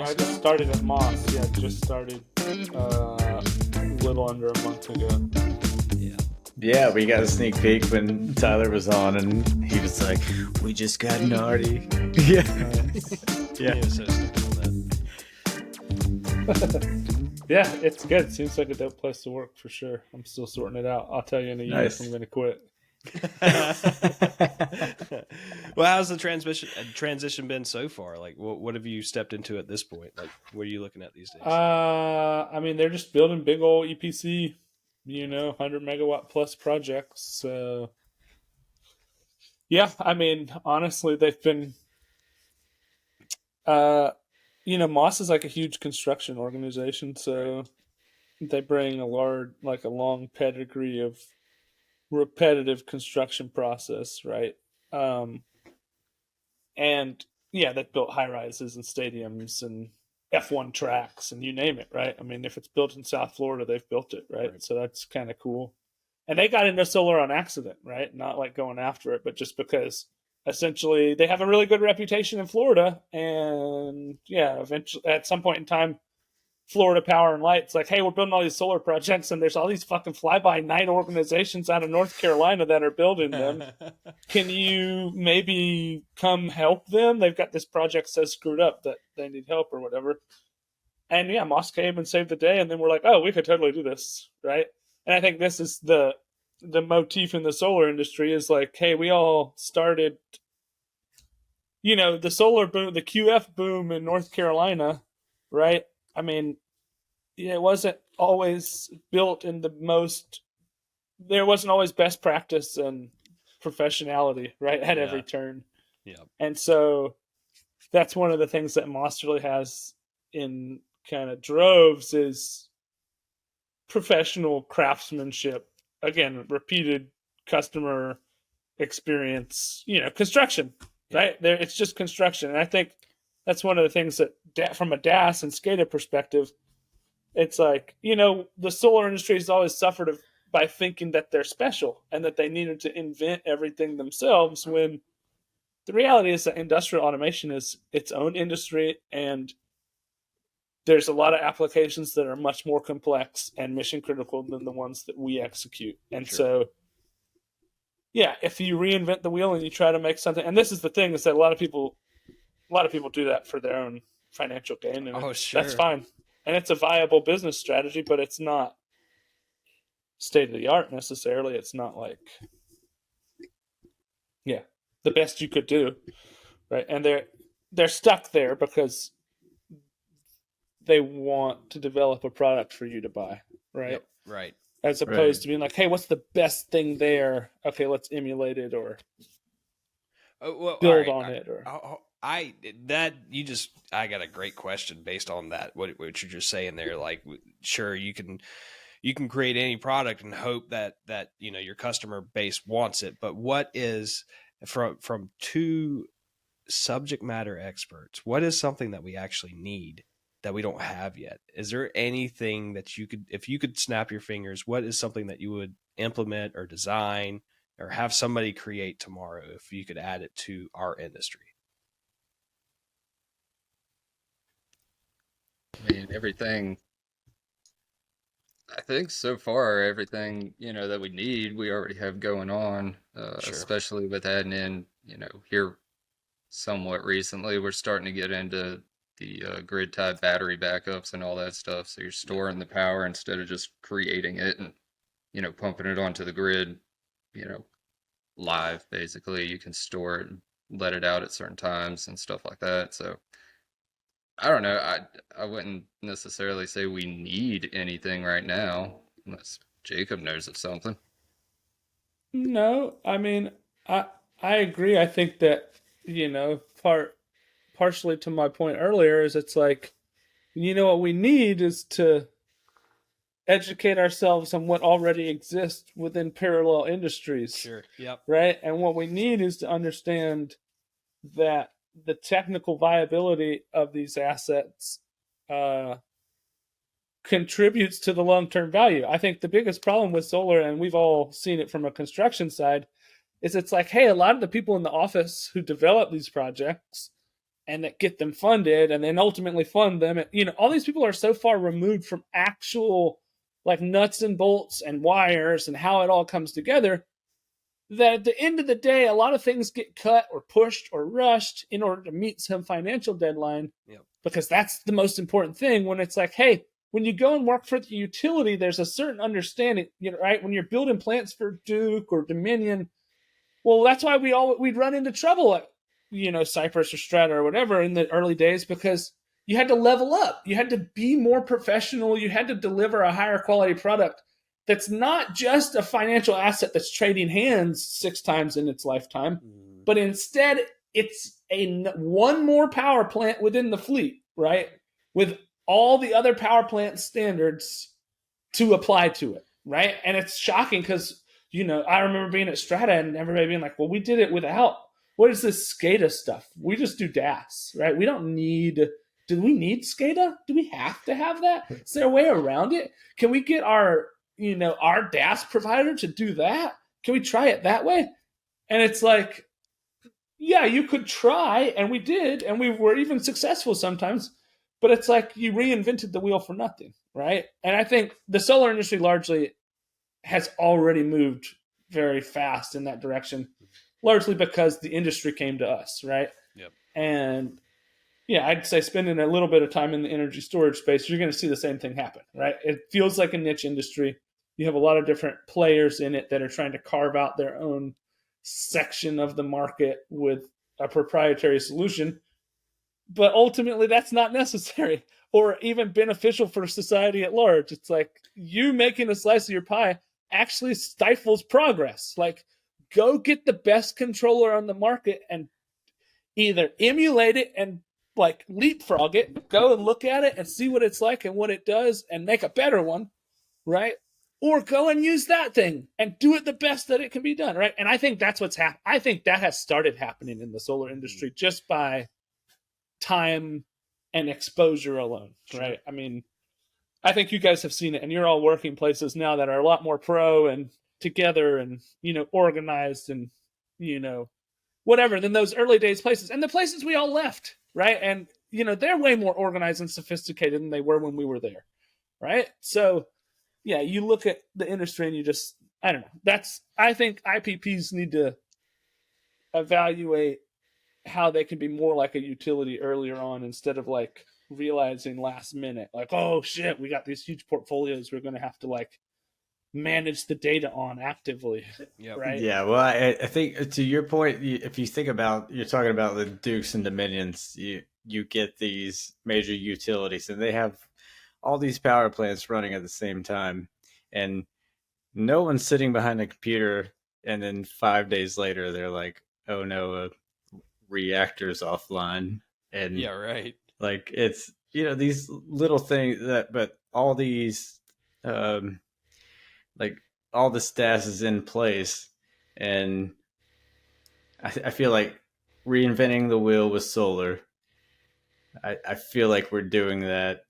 I just started at Moss. Yeah, just started a little under a month ago. Yeah. Yeah, we got a sneak peek when Tyler was on, and he was like, "We just got Nardi." Yeah, He was so stoked on that. Yeah, it's good. It seems like a dope place to work for sure. I'm still sorting it out. I'll tell you in a year if Nice. I'm going to quit. Well, how's the transition been so far? Like, what have you stepped into at this point? Like, what are you looking at these days? I mean, they're just building big old EPC, 100 megawatt plus projects. So, yeah, I mean, honestly, they've been, Moss is like a huge construction organization. So they bring a long pedigree of repetitive construction process, right? And yeah, they've built high rises and stadiums and F1 tracks and you name it, right? I mean, if it's built in South Florida, they've built it, right? So that's kind of cool. And they got into solar on accident, right? Not like going after it, but just because essentially they have a really good reputation in Florida. And yeah, eventually at some point in time, Florida Power and Light's like, hey, we're building all these solar projects, and there's all these fucking fly-by-night organizations out of North Carolina that are building them. Can you maybe come help them? They've got this project so screwed up that they need help or whatever. And yeah, Moss came and saved the day, and then we're like, oh, we could totally do this, right? And I think this is the motif in the solar industry is like, hey, we all started, the solar boom, the QF boom in North Carolina, right? I mean, it wasn't always built in there wasn't always best practice and professionality, right, at every turn. Yeah. And so that's one of the things that Moss really has in kind of droves is professional craftsmanship. Again, repeated customer experience, construction, right? It's just construction. And I think that's one of the things that from a DAS and SCADA perspective, it's like, the solar industry has always suffered by thinking that they're special and that they needed to invent everything themselves, when the reality is that industrial automation is its own industry, and there's a lot of applications that are much more complex and mission critical than the ones that we execute. And so, yeah, if you reinvent the wheel and you try to make something, and this is the thing, is that a lot of people do that for their own financial gain, and that's fine. And it's a viable business strategy, but it's not state of the art necessarily. It's not like, the best you could do, right? And they're stuck there because they want to develop a product for you to buy, right? Yep, right. As opposed to being like, hey, what's the best thing there? Okay, let's emulate it or build on it. Or I got a great question based on that. What you're just saying there, like, sure, you can create any product and hope that your customer base wants it, but what is from two subject matter experts, what is something that we actually need that we don't have yet? Is there anything that if you could snap your fingers, what is something that you would implement or design or have somebody create tomorrow if you could add it to our industry? I mean, everything, I think so far, everything, that we need, we already have going on, especially with adding in, here somewhat recently, we're starting to get into the grid type battery backups and all that stuff. So you're storing the power instead of just creating it and, pumping it onto the grid, live, basically. You can store it and let it out at certain times and stuff like that. So I don't know. I wouldn't necessarily say we need anything right now, unless Jacob knows of something. No, I mean, I agree. I think that, partially to my point earlier is it's like, what we need is to educate ourselves on what already exists within parallel industries. Sure. Yep. Right? And what we need is to understand that the technical viability of these assets contributes to the long-term value. I think the biggest problem with solar, and we've all seen it from a construction side, is it's like, hey, a lot of the people in the office who develop these projects and that get them funded and then ultimately fund them. And, all these people are so far removed from actual like nuts and bolts and wires and how it all comes together that at the end of the day, a lot of things get cut or pushed or rushed in order to meet some financial deadline. Yep. Because that's the most important thing when it's like, hey, when you go and work for the utility, there's a certain understanding, right? When you're building plants for Duke or Dominion, well, that's why we'd run into trouble at, Cypress or Strata or whatever in the early days, because you had to level up. You had to be more professional. You had to deliver a higher quality product that's not just a financial asset that's trading hands 6 times in its lifetime, but instead it's one more power plant within the fleet, right? With all the other power plant standards to apply to it, right? And it's shocking because, I remember being at Strata and everybody being like, well, we did it without, what is this SCADA stuff? We just do DAS, right? We don't need, do we need SCADA? Do we have to have that? Is there a way around it? Can we get our DAS provider to do that? Can we try it that way? And it's like, yeah, you could try, and we did, and we were even successful sometimes, but it's like you reinvented the wheel for nothing, right? And I think the solar industry largely has already moved very fast in that direction, largely because the industry came to us, right? Yep. And yeah, I'd say spending a little bit of time in the energy storage space, you're going to see the same thing happen, right? It feels like a niche industry. You have a lot of different players in it that are trying to carve out their own section of the market with a proprietary solution. But ultimately, that's not necessary or even beneficial for society at large. It's like you making a slice of your pie actually stifles progress. Like, go get the best controller on the market and either emulate it and like leapfrog it, go and look at it and see what it's like and what it does and make a better one, right? Or go and use that thing and do it the best that it can be done, right? And I think that's what's happened. I think that has started happening in the solar industry just by time and exposure alone, right? I mean, I think you guys have seen it, and you're all working places now that are a lot more pro and together and, organized and, whatever than those early days places and the places we all left, right? And, they're way more organized and sophisticated than they were when we were there, right? So, yeah, you look at the industry and you just, I don't know. I think IPPs need to evaluate how they can be more like a utility earlier on instead of like realizing last minute, like, oh shit, we got these huge portfolios we're going to have to like manage the data on actively. Yep. Right? Yeah, well, I think to your point, if you think about, you're talking about the Dukes and Dominions, you get these major utilities and they have all these power plants running at the same time, and no one's sitting behind a computer and then 5 days later they're like, oh no, a reactor's offline. And yeah, right. Like, it's, these little things but all these, like all the stats is in place. And I feel like reinventing the wheel with solar, I feel like we're doing that,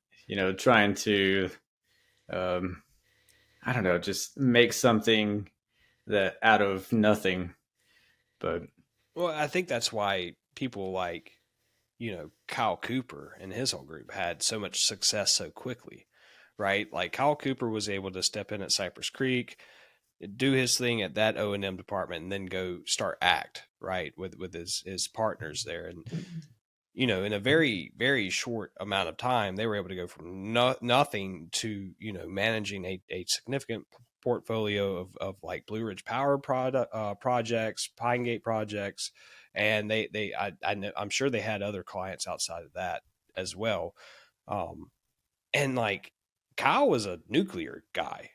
trying to, I don't know, just make something that out of nothing. But well, I think that's why people like, Kyle Cooper and his whole group had so much success so quickly, right? Like Kyle Cooper was able to step in at Cypress Creek, do his thing at that O&M department, and then go start ACT, right, with his partners there. And, in a very, very short amount of time, they were able to go from nothing to, managing a significant portfolio of like Blue Ridge Power projects, Pine Gate projects. And I know, I'm sure they had other clients outside of that as well. And like Kyle was a nuclear guy,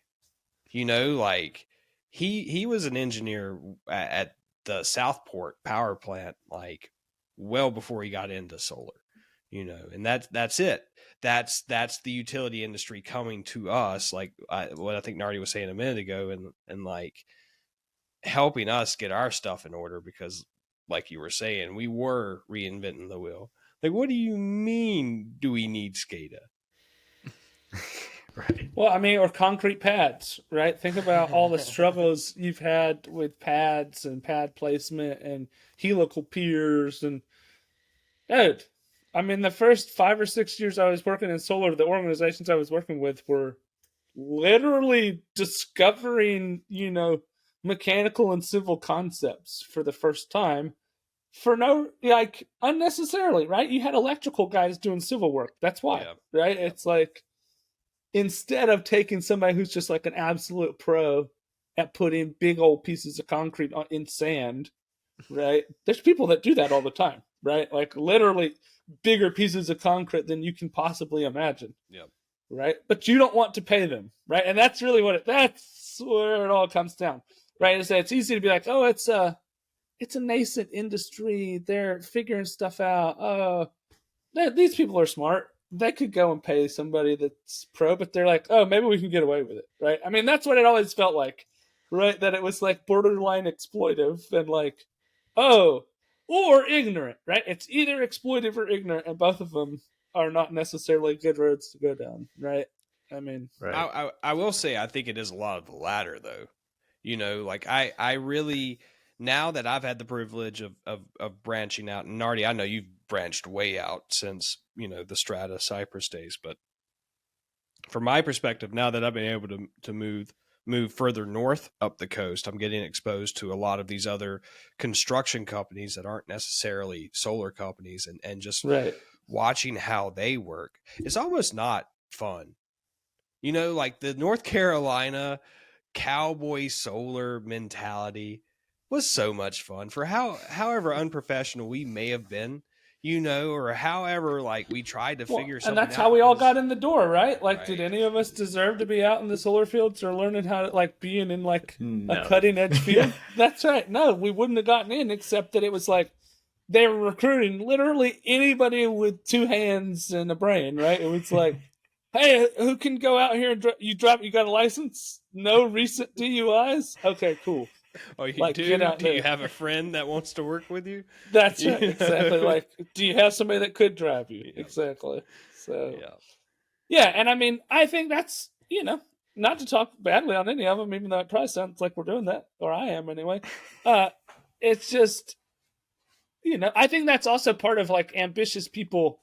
like he was an engineer at the Southport power plant, like well before he got into solar, and that's it. That's the utility industry coming to us, like what I think Nardi was saying a minute ago, and like helping us get our stuff in order, because like you were saying, we were reinventing the wheel. Like, what do you mean, do we need SCADA? right. Well, I mean, or concrete pads, right? Think about all the struggles you've had with pads and pad placement and helical piers. And Dude, I mean, the first 5 or 6 years I was working in solar, the organizations I was working with were literally discovering, mechanical and civil concepts for the first time for no, like, unnecessarily, right? You had electrical guys doing civil work. That's why, Yeah. right? Yeah. It's like, instead of taking somebody who's just like an absolute pro at putting big old pieces of concrete in sand, right? There's people that do that all the time, right? Like literally bigger pieces of concrete than you can possibly imagine. Yeah. Right? But you don't want to pay them, right? And that's really that's where it all comes down. Right? Is that it's easy to be like, oh, it's a nascent industry. They're figuring stuff out. These people are smart. They could go and pay somebody that's pro, but they're like, oh, maybe we can get away with it, right? I mean, that's what it always felt like, right? That it was like borderline exploitive and like, oh, or ignorant, right? It's either exploitive or ignorant, and both of them are not necessarily good roads to go down, right? I mean, Right. I will say I think it is a lot of the latter though. Like I really, now that I've had the privilege of branching out, and Nardi, I know you've branched way out since, the Strata Cypress days, but from my perspective, now that I've been able to move further north up the coast, I'm getting exposed to a lot of these other construction companies that aren't necessarily solar companies, and just right. watching how they work. It's almost not fun. Like the North Carolina cowboy solar mentality was so much fun for however unprofessional we may have been, or however like we tried to figure And something that's out. how we all got in the door, right? Like, Right. did any of us deserve to be out in the solar fields or learning how to, like, being in, like, No. a cutting edge field? That's right. No, we wouldn't have gotten in, except that it was like they were recruiting literally anybody with two hands and a brain, right? It was like, hey, who can go out here and you got a license? No recent DUIs? Okay, cool. Oh, you Like, do? get out Do there. you have a friend that wants to work with you? That's right, exactly. Like, do you have somebody that could drive you? Yeah. Exactly. So, Yeah. yeah, and I mean, I think that's, not to talk badly on any of them, even though it probably sounds like we're doing that, or I am anyway. It's just, I think that's also part of like ambitious people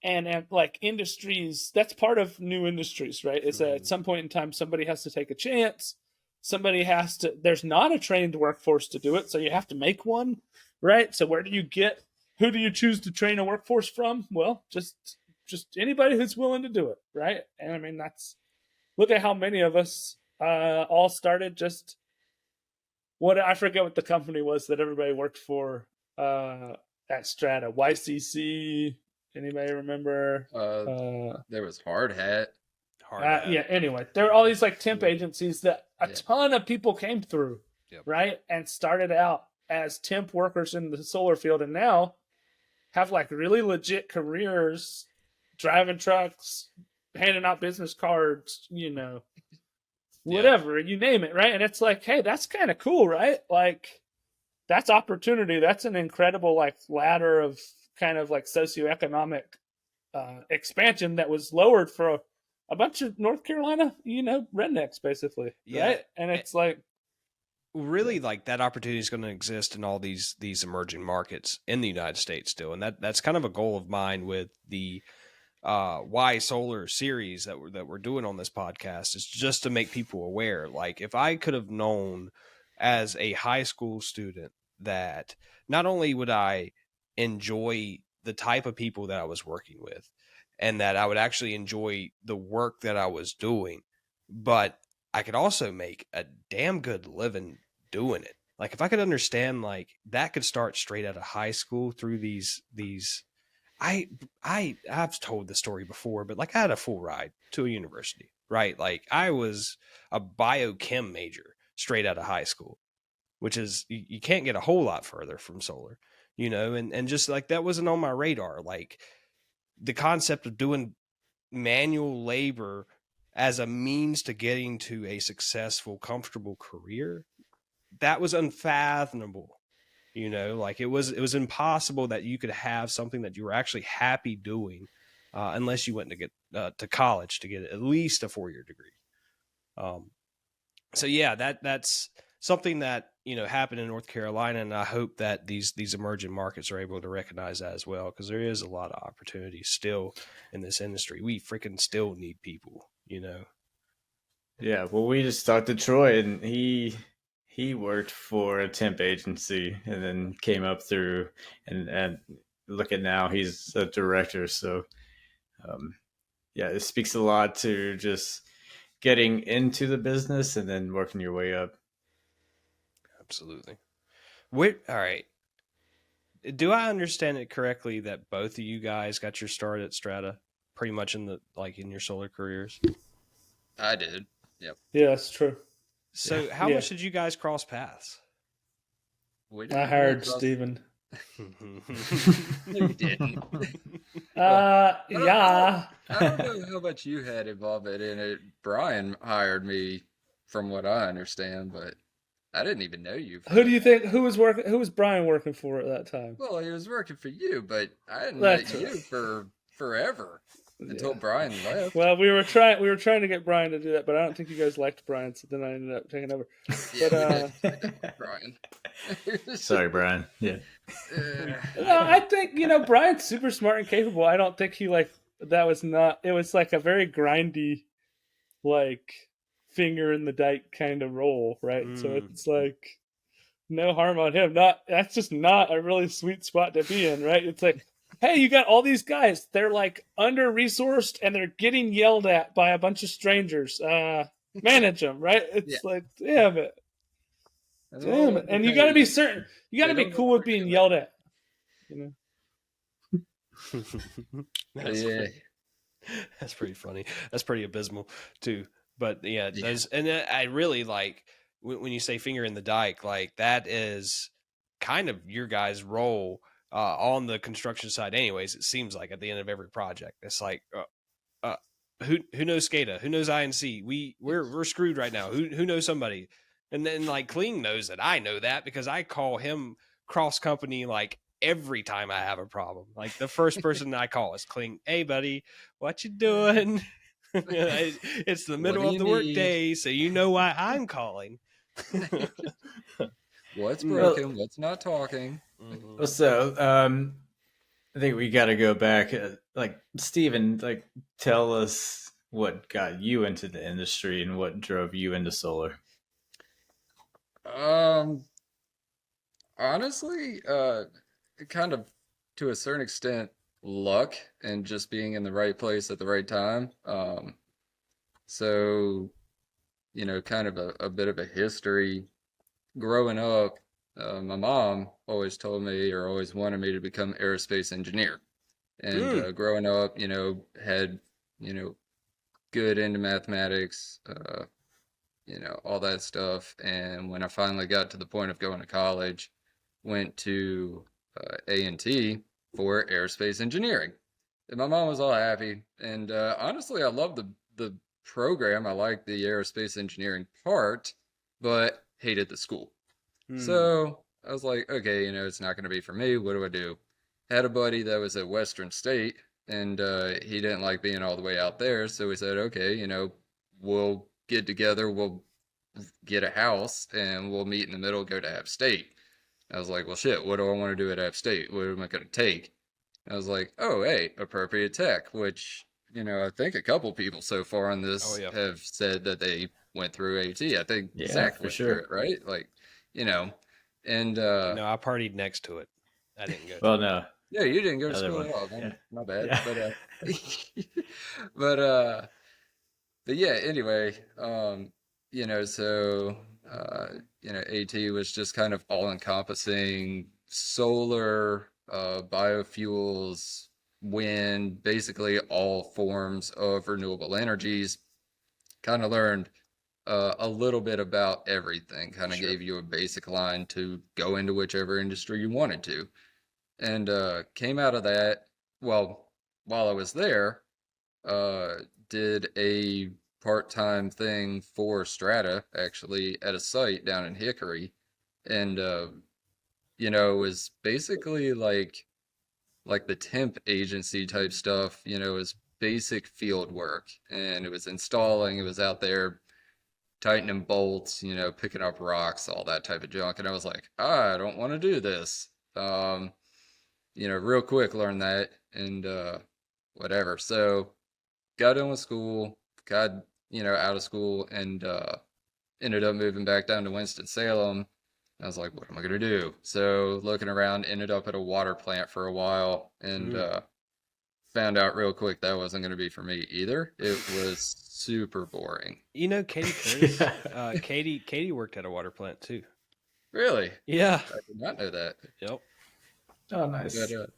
and like industries. That's part of new industries, right? Is that at some point in time, somebody has to take a chance. Somebody has to, there's not a trained workforce to do it, so you have to make one, right? So who do you choose to train a workforce from? Well, just anybody who's willing to do it, right? And I mean, look at how many of us all started just I forget what the company was that everybody worked for at Strata. YCC. Anybody remember? There was Hard Hat. Yeah. Anyway, there are all these like temp agencies that a Yeah. ton of people came through, Yep. right, and started out as temp workers in the solar field, and now have like really legit careers, driving trucks, handing out business cards, whatever, you name it, right? And it's like, hey, that's kind of cool, right? Like, that's opportunity. That's an incredible like ladder of kind of like socioeconomic expansion that was lowered for a bunch of North Carolina, rednecks, basically, Yeah. right? And it's like, really, like that opportunity is going to exist in all these emerging markets in the United States still, and that's kind of a goal of mine with the Why Solar series that we're doing on this podcast, is just to make people aware. Like, if I could have known as a high school student that not only would I enjoy the type of people that I was working with, and that I would actually enjoy the work that I was doing, but I could also make a damn good living doing it. Like, if I could understand, like, that could start straight out of high school through these I've told the story before, but like I had a full ride to a university, right? Like, I was a biochem major straight out of high school, which is, you can't get a whole lot further from solar, and just like that wasn't on my radar. Like, the concept of doing manual labor as a means to getting to a successful, comfortable career, that was unfathomable. Like, it was impossible that you could have something that you were actually happy doing, unless you went to get to college to get at least a 4-year degree. So yeah, that's something that happen in North Carolina, and I hope that these emerging markets are able to recognize that as well, because there is a lot of opportunity still in this industry. We freaking still need people. Yeah, well, we just talked to Troy, and he worked for a temp agency, and then came up through, and look at now, he's a director. So, yeah, it speaks a lot to just getting into the business and then working your way up. Absolutely. All right. Do I understand it correctly that both of you guys got your start at Strata pretty much in your solar careers? I did. Yep. Yeah, that's true. So how much did you guys cross paths? I hired Steven. No, you didn't. Yeah. I don't know how much you had involvement in it. Brian hired me, from what I understand, but I didn't even know you. Who do you think? Who was Brian working for at that time? Well, he was working for you, but I hadn't That's met you for forever until Brian left. Well, we were trying to get Brian to do that, but I don't think you guys liked Brian, so then I ended up taking over. Yeah, but Brian. Sorry, Brian. Yeah. No, I think Brian's super smart and capable. I don't think he that was not. It was like a very grindy, like finger in the dike kind of role, right? So it's like no harm on him. That's just not a really sweet spot to be in, right? It's like, hey, you got all these guys. They're like under-resourced and they're getting yelled at by a bunch of strangers. Manage them, right? It's like, damn it. And you got to be certain. You got to be cool with being yelled at. That's pretty funny. That's pretty abysmal too. But yeah. And I really like when you say finger in the dike, like that is kind of your guys' role on the construction side. Anyways, it seems like at the end of every project, it's like, who knows SCADA? Who knows INC? We're screwed right now. Who knows somebody? And then like Kling knows that I know that because I call him cross company like every time I have a problem. Like the first person I call is Kling. Hey buddy, what you doing? It's the middle of the workday, so you know why I'm calling. What's broken? What's not talking? So, I think we got to go back. Like Steven, tell us what got you into the industry and what drove you into solar. Honestly, kind of to a certain extent, luck and just being in the right place at the right time. So, kind of a bit of a history. Growing up, my mom always told me or always wanted me to become an aerospace engineer. And growing up, had, good into mathematics, all that stuff. And when I finally got to the point of going to college, went to A&T for aerospace engineering. And my mom was all happy. And honestly, I love the program. I liked the aerospace engineering part, but hated the school. So I was like, okay, it's not going to be for me. What do I do? Had a buddy that was at Western State, and he didn't like being all the way out there. So we said, okay, we'll get together, we'll get a house, and we'll meet in the middle, go to App State. I was like, well, shit, what do I want to do at App State? What am I going to take? I was like, oh, hey, appropriate tech, which, I think a couple people so far on this have said that they went through AT. I think Zach went through it, right? Like, and no, I partied next to it. I didn't go. Well, no. Yeah, you didn't go to school at all. Man. My bad. Yeah. But yeah, anyway, so AT was just kind of all encompassing solar, biofuels, wind, basically all forms of renewable energies. Kind of learned a little bit about everything, kind of gave you a basic line to go into whichever industry you wanted to. And came out of that, well, while I was there, did a part-time thing for Strata, actually, at a site down in Hickory. And, it was basically like the temp agency type stuff, it was basic field work. And it was installing, it was out there tightening bolts, picking up rocks, all that type of junk. And I was like, I don't want to do this. Real quick learned that and whatever. So got done with school, got, out of school and ended up moving back down to Winston-Salem. I was like, what am I going to do? So looking around, ended up at a water plant for a while and found out real quick that wasn't going to be for me either. It was super boring. Katie Curtis, Katie worked at a water plant too. Really? Yeah. I did not know that. Yep. Oh, nice. But,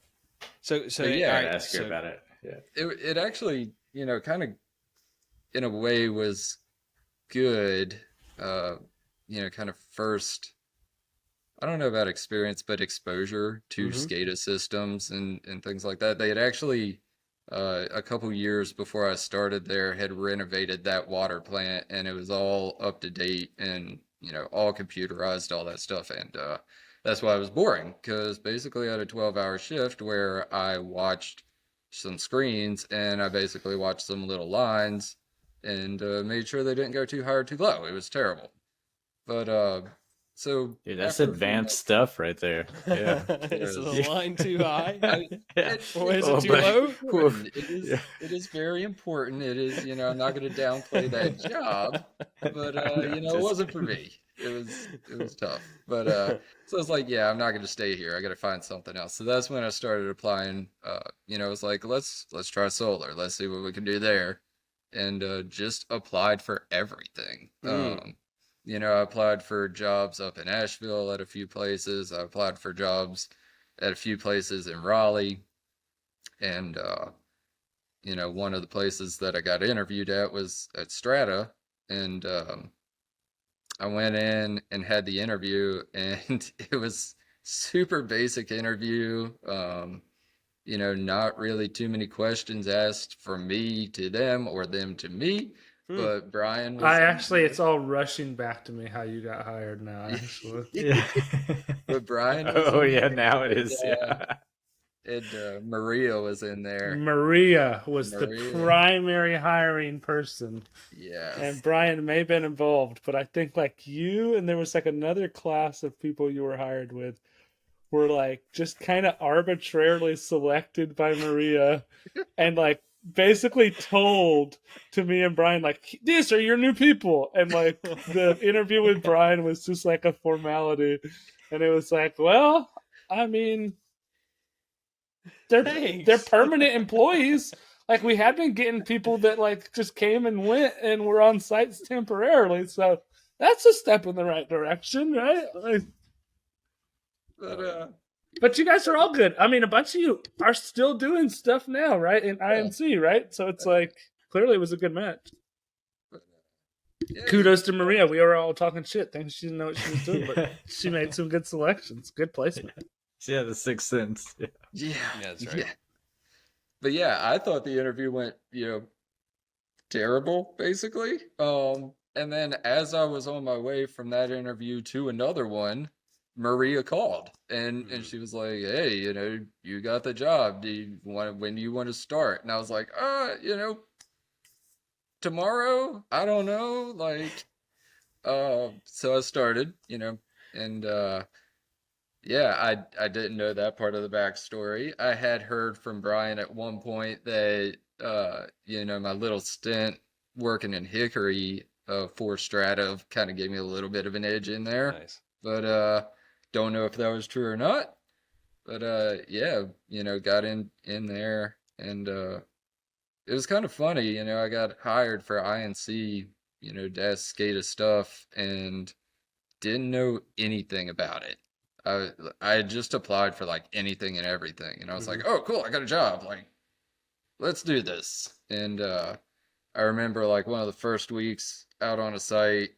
so yeah, I ask you about it. Yeah. It actually, kind of in a way was good. Kind of first, I don't know about experience, but exposure to SCADA systems and things like that. They had actually, a couple years before I started there, had renovated that water plant, and it was all up to date and, all computerized, all that stuff. And that's why it was boring, because basically I had a 12-hour shift where I watched some screens and I basically watched some little lines and made sure they didn't go too high or too low. It was terrible. But so Dude, that's advanced stuff right there. Yeah. Is the line too high? Or is Oh, it too low? It is very important. It is, I'm not going to downplay that job, but it wasn't for me. It was tough. But so I was like, yeah, I'm not going to stay here. I got to find something else. So that's when I started applying. I was like, let's try solar. Let's see what we can do there, and just applied for everything. I applied for jobs up in Asheville at a few places. I applied for jobs at a few places in Raleigh. And, one of the places that I got interviewed at was at Strata. And I went in and had the interview, and it was super basic interview. Not really too many questions asked from me to them or them to me. But Brian was it's all rushing back to me how you got hired now, actually. Yeah. But Brian was now it is. Yeah. And Maria was in there. Maria was the primary hiring person. Yeah. And Brian may have been involved, but I think like you and there was like another class of people you were hired with were like just kind of arbitrarily selected by Maria and like basically told to me and Brian, like, these are your new people. And like the interview with Brian was just like a formality. And it was like, well, I mean, they're permanent employees. Like we had been getting people that like just came and went and were on sites temporarily. So that's a step in the right direction, right? Like, but you guys are all good. I mean, a bunch of you are still doing stuff now, right? In INC, right? So it's like, clearly it was a good match. Kudos to Maria. We were all talking shit. Thinking she didn't know what she was doing, but she made some good selections. Good placement. Yeah, the Sixth Sense. Yeah, that's right. Yeah. But yeah, I thought the interview went, terrible, basically. And then as I was on my way from that interview to another one, Maria called and she was like, hey, you got the job. When do you want to start? And I was like, tomorrow? I don't know. Like, so I started, and yeah, I didn't know that part of the backstory. I had heard from Brian at one point that, my little stint working in Hickory for Strata kind of gave me a little bit of an edge in there. Nice. But don't know if that was true or not. But yeah, got in there and it was kind of funny, I got hired for INC, desk SCADA stuff and didn't know anything about it. I had just applied for like anything and everything, and I was like, oh cool, I got a job, like let's do this. And I remember like one of the first weeks out on a site,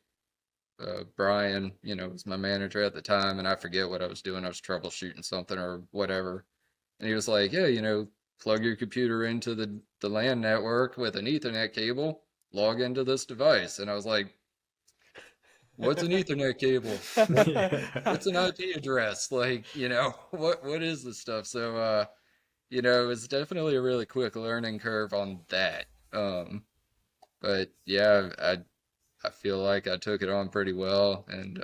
Brian, was my manager at the time, and I forget what I was doing. I was troubleshooting something or whatever. And he was like, yeah, plug your computer into the LAN network with an Ethernet cable, log into this device. And I was like, what's an Ethernet cable? What's an IP address? Like, what is this stuff? So, it was definitely a really quick learning curve on that. But yeah, I feel like I took it on pretty well, and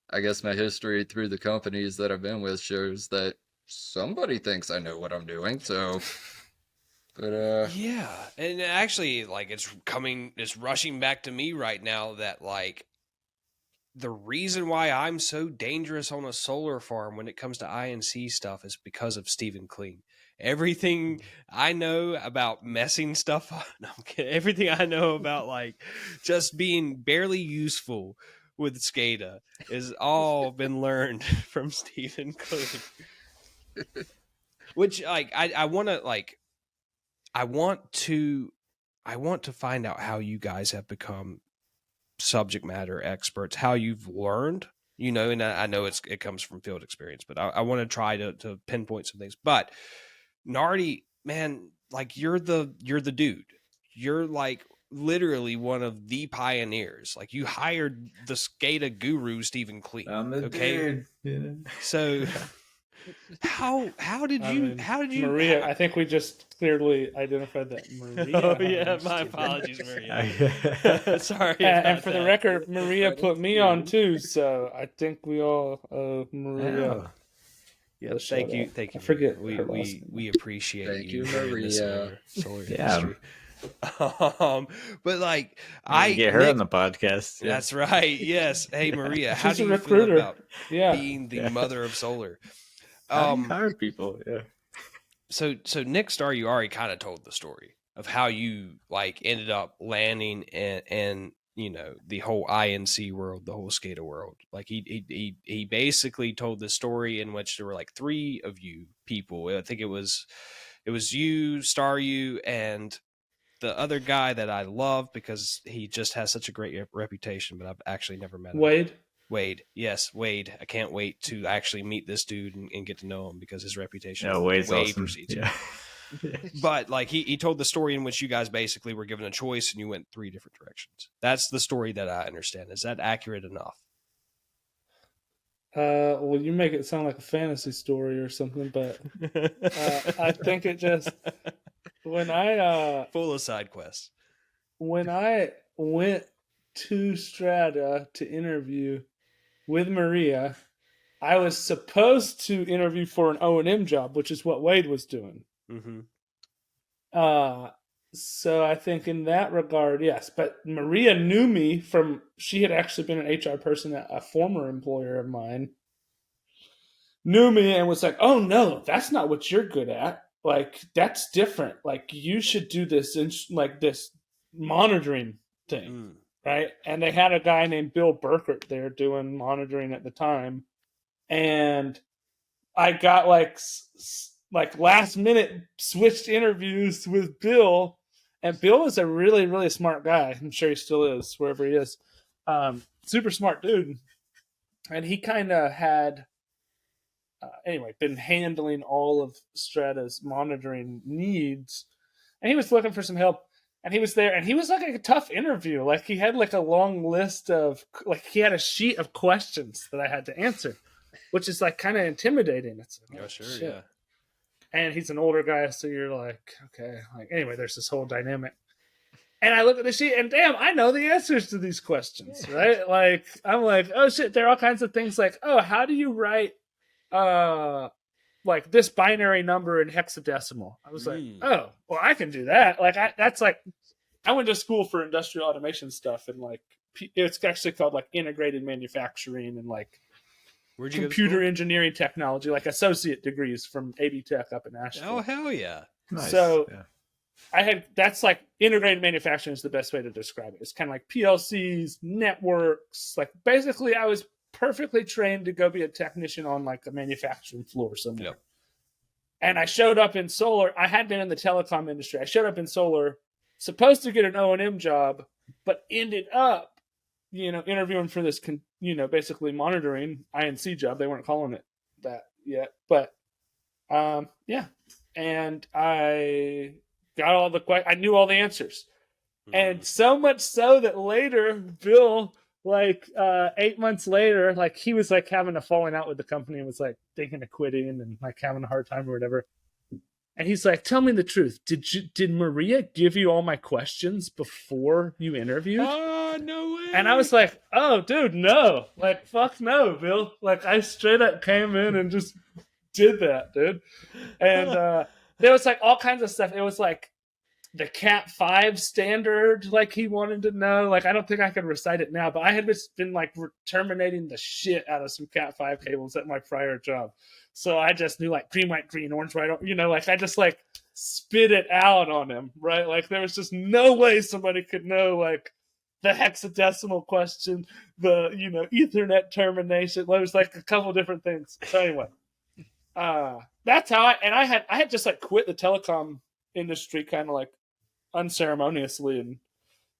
I guess my history through the companies that I've been with shows that somebody thinks I know what I'm doing. So, but Yeah, and actually, like it's rushing back to me right now that like the reason why I'm so dangerous on a solar farm when it comes to INC stuff is because of Stephen Kling. Everything I know about messing stuff up, no, I'm kidding. Everything I know about like just being barely useful with SCADA is all been learned from Stephen Kling. Which like I want to like I want to find out how you guys have become subject matter experts, how you've learned, you know, and I know it comes from field experience, but I want to try to pinpoint some things. But Nardi, man, like you're the dude. You're like literally one of the pioneers. Like you hired the SCADA guru Stephen Kling. I'm the dude. You know? So how did you Maria? I think we just clearly identified that Maria. Oh yeah, my apologies, Maria. Sorry. And for the record, No Maria credit put me to on you. too, so I think we all owe Maria. Oh. Yeah, a thank shout you, out. thank you. I forget We her last name. we appreciate Thank you you, in this Maria. solar Yeah. industry. But like Get her on Nick, the podcast. Yeah. that's right. Yes. Hey Maria, how She's do a you recruiter. feel about Yeah. being the Yeah. mother of solar? How do you hire people? Yeah. So Nick Star, you already kind of told the story of how you like ended up landing and you know the whole INC world, the whole SCADA world. Like he basically told the story in which there were like three of you people. I think it was you, Star, you, and the other guy that I love because he just has such a great reputation, but I've actually never met him. Wade. Yes, Wade. I can't wait to actually meet this dude and get to know him because his reputation Wade's way awesome. precedes Yeah. But like he told the story in which you guys basically were given a choice and you went three different directions. That's the story that I understand. Is that accurate enough? Well, you make it sound like a fantasy story or something, but I think it just when I full of side quests. When I went to Strata to interview with Maria, I was supposed to interview for an O&M job, which is what Wade was doing. Mm-hmm. So I think in that regard, yes. But Maria knew me from, she had actually been an HR person at a former employer of mine, knew me and was like, oh no, that's not what you're good at. Like, that's different. Like, you should do this, like this monitoring thing, right? And they had a guy named Bill Burkert there doing monitoring at the time. And I got like last minute switched interviews with Bill, and Bill is a really, really smart guy. I'm sure he still is wherever he is. Super smart dude. And he kind of had, anyway, been handling all of Strata's monitoring needs. And he was looking for some help. And he was there, and he was like a tough interview. Like, he had like a long list of, like, he had a sheet of questions that I had to answer, which is like kind of intimidating. It's like, oh, sure, shit. yeah. And he's an older guy, so you're like, okay. Like, anyway, there's this whole dynamic. And I look at the sheet, and damn, I know the answers to these questions, right? Like, I'm like, oh shit, there are all kinds of things like, oh, how do you write like this binary number in hexadecimal? I was like, oh, well, I can do that. Like, that's like, I went to school for industrial automation stuff, and like, it's actually called like integrated manufacturing and like computer engineering technology, like associate degrees from AB Tech up in Asheville. Oh, hell yeah. Nice. So yeah. that's like integrated manufacturing is the best way to describe it. It's kind of like PLCs, networks. Like, basically, I was perfectly trained to go be a technician on like a manufacturing floor somewhere. Yep. And I showed up in solar. I had been in the telecom industry. I showed up in solar, supposed to get an O&M job, but ended up, interviewing for this, basically monitoring INC job. They weren't calling it that yet, but yeah. And I got all I knew all the answers. And so much so that later, Bill, like 8 months later, like he was like having a falling out with the company and was like thinking of quitting and like having a hard time or whatever. And he's like, tell me the truth. Did Maria give you all my questions before you interviewed? God, no way. And I was like, oh, dude, no. Like, fuck no, Bill. Like, I straight up came in and just did that, dude. And there was like all kinds of stuff. It was like the Cat 5 standard, like he wanted to know. Like, I don't think I could recite it now, but I had just been like terminating the shit out of some Cat 5 cables at my prior job. So I just knew like green, white, green, orange, white, you know, like I just like spit it out on him, right? Like there was just no way somebody could know like the hexadecimal question, the, you know, Ethernet termination. There was like a couple different things. So anyway, that's how I had just like quit the telecom industry kind of like unceremoniously, and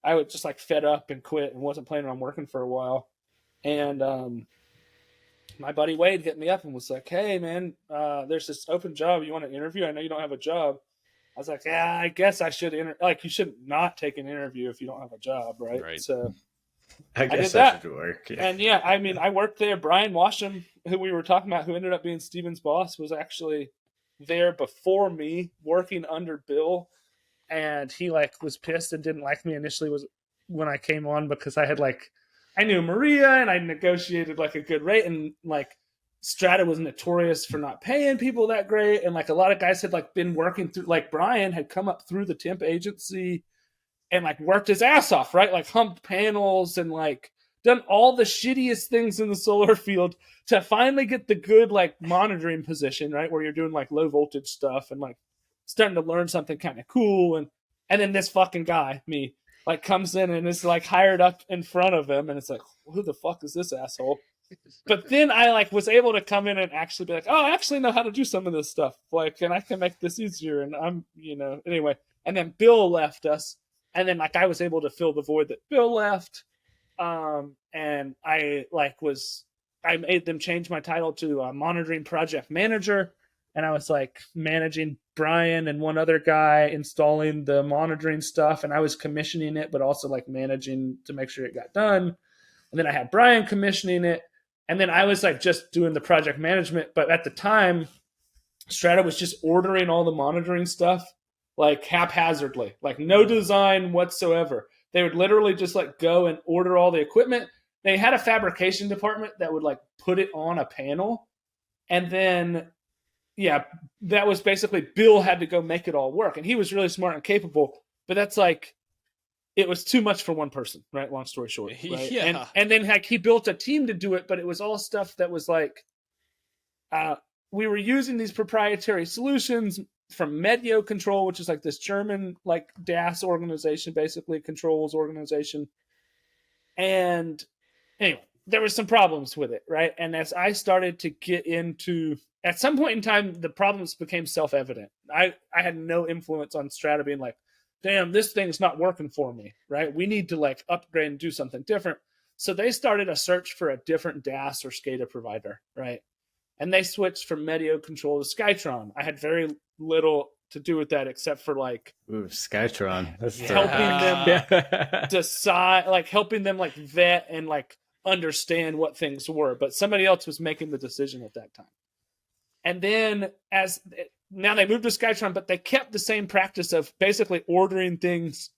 I was just like fed up and quit and wasn't planning on working for a while. And my buddy Wade hit me up and was like, hey man, there's this open job, you want to interview? I know you don't have a job. I was like, yeah, I guess I should like you should not take an interview if you don't have a job, right? So I guess did that. Should work. Yeah. And yeah, I mean, I worked there. Brian Washam, who we were talking about, who ended up being Steven's boss, was actually there before me, working under Bill. And he like was pissed and didn't like me initially was when I came on, because I had like, I knew Maria and I negotiated like a good rate, and like Strata was notorious for not paying people that great. And like a lot of guys had like been working through, like Brian had come up through the temp agency and like worked his ass off, right? Like humped panels and like done all the shittiest things in the solar field to finally get the good like monitoring position, right? Where you're doing like low voltage stuff and like starting to learn something kind of cool. And then this fucking guy, me, like comes in and is like hired up in front of him. And it's like, who the fuck is this asshole? But then I like was able to come in and actually be like, oh, I actually know how to do some of this stuff. Like, and I can make this easier. And I'm, you know, anyway. And then Bill left us. And then like I was able to fill the void that Bill left. And I made them change my title to monitoring project manager. And I was like managing Brian and one other guy installing the monitoring stuff. And I was commissioning it, but also like managing to make sure it got done. And then I had Brian commissioning it. And then I was like just doing the project management. But at the time, Strata was just ordering all the monitoring stuff like haphazardly, like no design whatsoever. They would literally just like go and order all the equipment. They had a fabrication department that would like put it on a panel. And then, yeah, that was basically Bill had to go make it all work. And he was really smart and capable. But that's like, it was too much for one person, right? Long story short. Right? Yeah. And then like he built a team to do it, but it was all stuff that was like, we were using these proprietary solutions from Medio Control, which is like this German like DAS organization, basically controls organization. And anyway, there were some problems with it, right? And as I started to get into, at some point in time, the problems became self-evident. I had no influence on Strata being like, damn, this thing's not working for me, right? We need to like upgrade and do something different. So they started a search for a different DAS or SCADA provider, right? And they switched from Medio Control to Skytron. I had very little to do with that except for like Skytron. That's helping them decide, like helping them like vet and like understand what things were. But somebody else was making the decision at that time. And then now they moved to Skytron, but they kept the same practice of basically ordering things,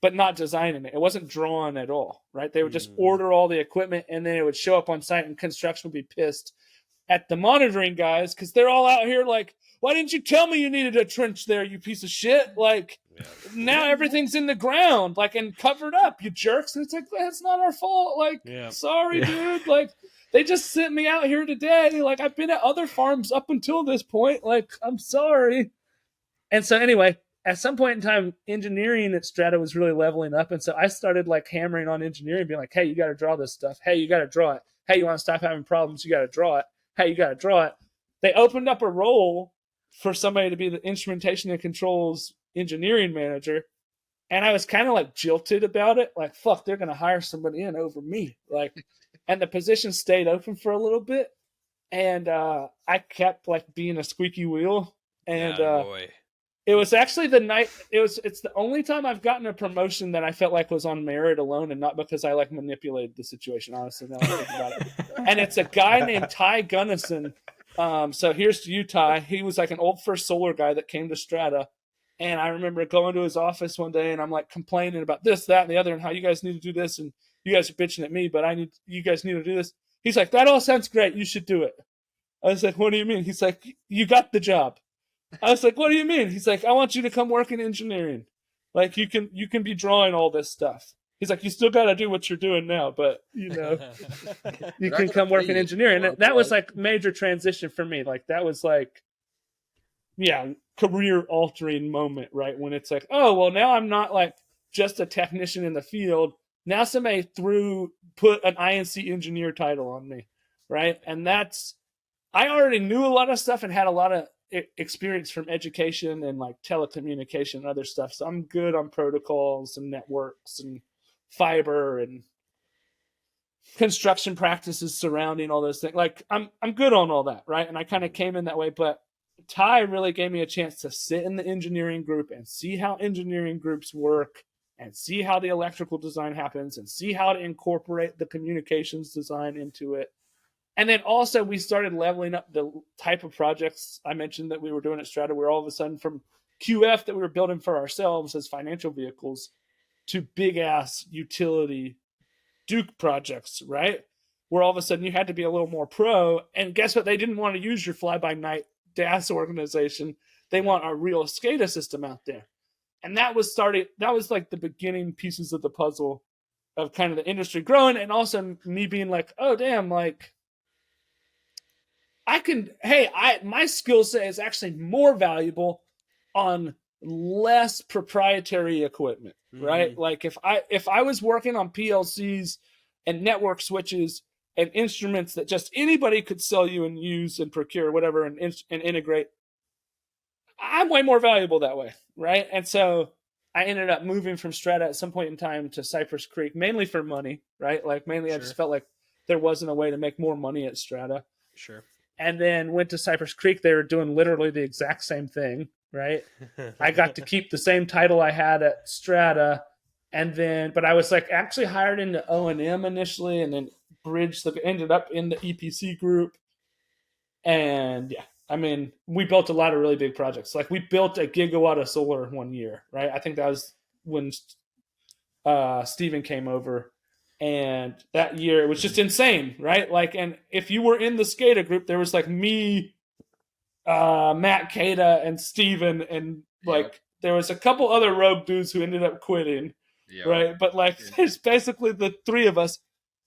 but not designing it. It wasn't drawn at all, right? They would just order all the equipment and then it would show up on site and construction would be pissed at the monitoring guys because they're all out here like, why didn't you tell me you needed a trench there, you piece of shit? Like, now everything's in the ground, like, and covered up, you jerks. And it's like, that's not our fault. Like, sorry, dude. Like, they just sent me out here today. Like, I've been at other farms up until this point. Like, I'm sorry. And so anyway, at some point in time, engineering at Strata was really leveling up. And so I started like hammering on engineering, being like, hey, you got to draw this stuff. Hey, you got to draw it. Hey, you want to stop having problems? You got to draw it. Hey, you got to draw it. They opened up a role for somebody to be the instrumentation and controls engineering manager. And I was kind of like jilted about it. Like, fuck, they're going to hire somebody in over me. Like, and the position stayed open for a little bit. And I kept like being a squeaky wheel. And it was actually it's the only time I've gotten a promotion that I felt like was on merit alone and not because I like manipulated the situation, honestly, now I think about it. And it's a guy named Ty Gunnison. So here's to you, Ty. He was like an old First Solar guy that came to Strata. And I remember going to his office one day and I'm like complaining about this, that, and the other, and how you guys need to do this, and you guys are bitching at me, but you guys need to do this. He's like, that all sounds great. You should do it. I was like, what do you mean? He's like, you got the job. I was like, what do you mean? He's like, I want you to come work in engineering. Like you can be drawing all this stuff. He's like, you still got to do what you're doing now, but you can come work in engineering. And that was like major transition for me. Like that was like, career altering moment, right? When it's like, oh, well, now I'm not like just a technician in the field. Now somebody put an INC engineer title on me, right? And I already knew a lot of stuff and had a lot of experience from education and like telecommunication and other stuff. So I'm good on protocols and networks and fiber and construction practices surrounding all those things. Like I'm good on all that, right? And I kind of came in that way, but Ty really gave me a chance to sit in the engineering group and see how engineering groups work and see how the electrical design happens and see how to incorporate the communications design into it. And then also we started leveling up the type of projects I mentioned that we were doing at Strata, where all of a sudden from QF that we were building for ourselves as financial vehicles to big ass utility Duke projects, right? Where all of a sudden you had to be a little more pro. And guess what? They didn't want to use your fly-by-night DAS organization. They want a real SCADA system out there. And that was like the beginning pieces of the puzzle of kind of the industry growing, and also me being like, oh damn, like my skill set is actually more valuable on less proprietary equipment, right? Like if I was working on PLCs and network switches and instruments that just anybody could sell you and use and procure, whatever, and integrate, I'm way more valuable that way, right? And so I ended up moving from Strata at some point in time to Cypress Creek, mainly for money, right? Like mainly I just felt like there wasn't a way to make more money at Strata. Sure. And then went to Cypress Creek. They were doing literally the exact same thing, right? I got to keep the same title I had at Strata. But I was like actually hired into O&M initially, and then ended up in the EPC group. And I mean, we built a lot of really big projects. Like we built a gigawatt of solar one year, right? I think that was when Steven came over. And that year it was just insane, right? Like, and if you were in the SCADA group, there was like me, Matt Cada, and Steven, and like there was a couple other rogue dudes who ended up quitting, right? But like there's basically the three of us.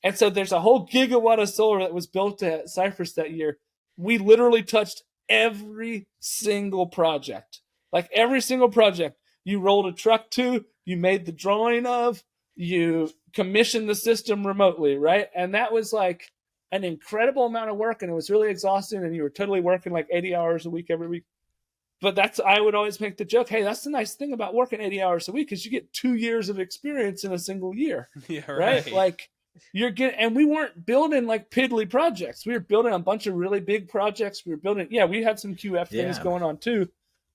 And so there's a whole gigawatt of solar that was built at Cypress that year. We literally touched every single project. Like every single project you rolled a truck to, you made the drawing of, you commissioned the system remotely, right? And that was like an incredible amount of work, and it was really exhausting, and you were totally working like 80 hours a week every week. But I would always make the joke, hey, that's the nice thing about working 80 hours a week, is you get 2 years of experience in a single year. Yeah, right? Like and we weren't building like piddly projects. We were building a bunch of really big projects. We had some QF things going on too,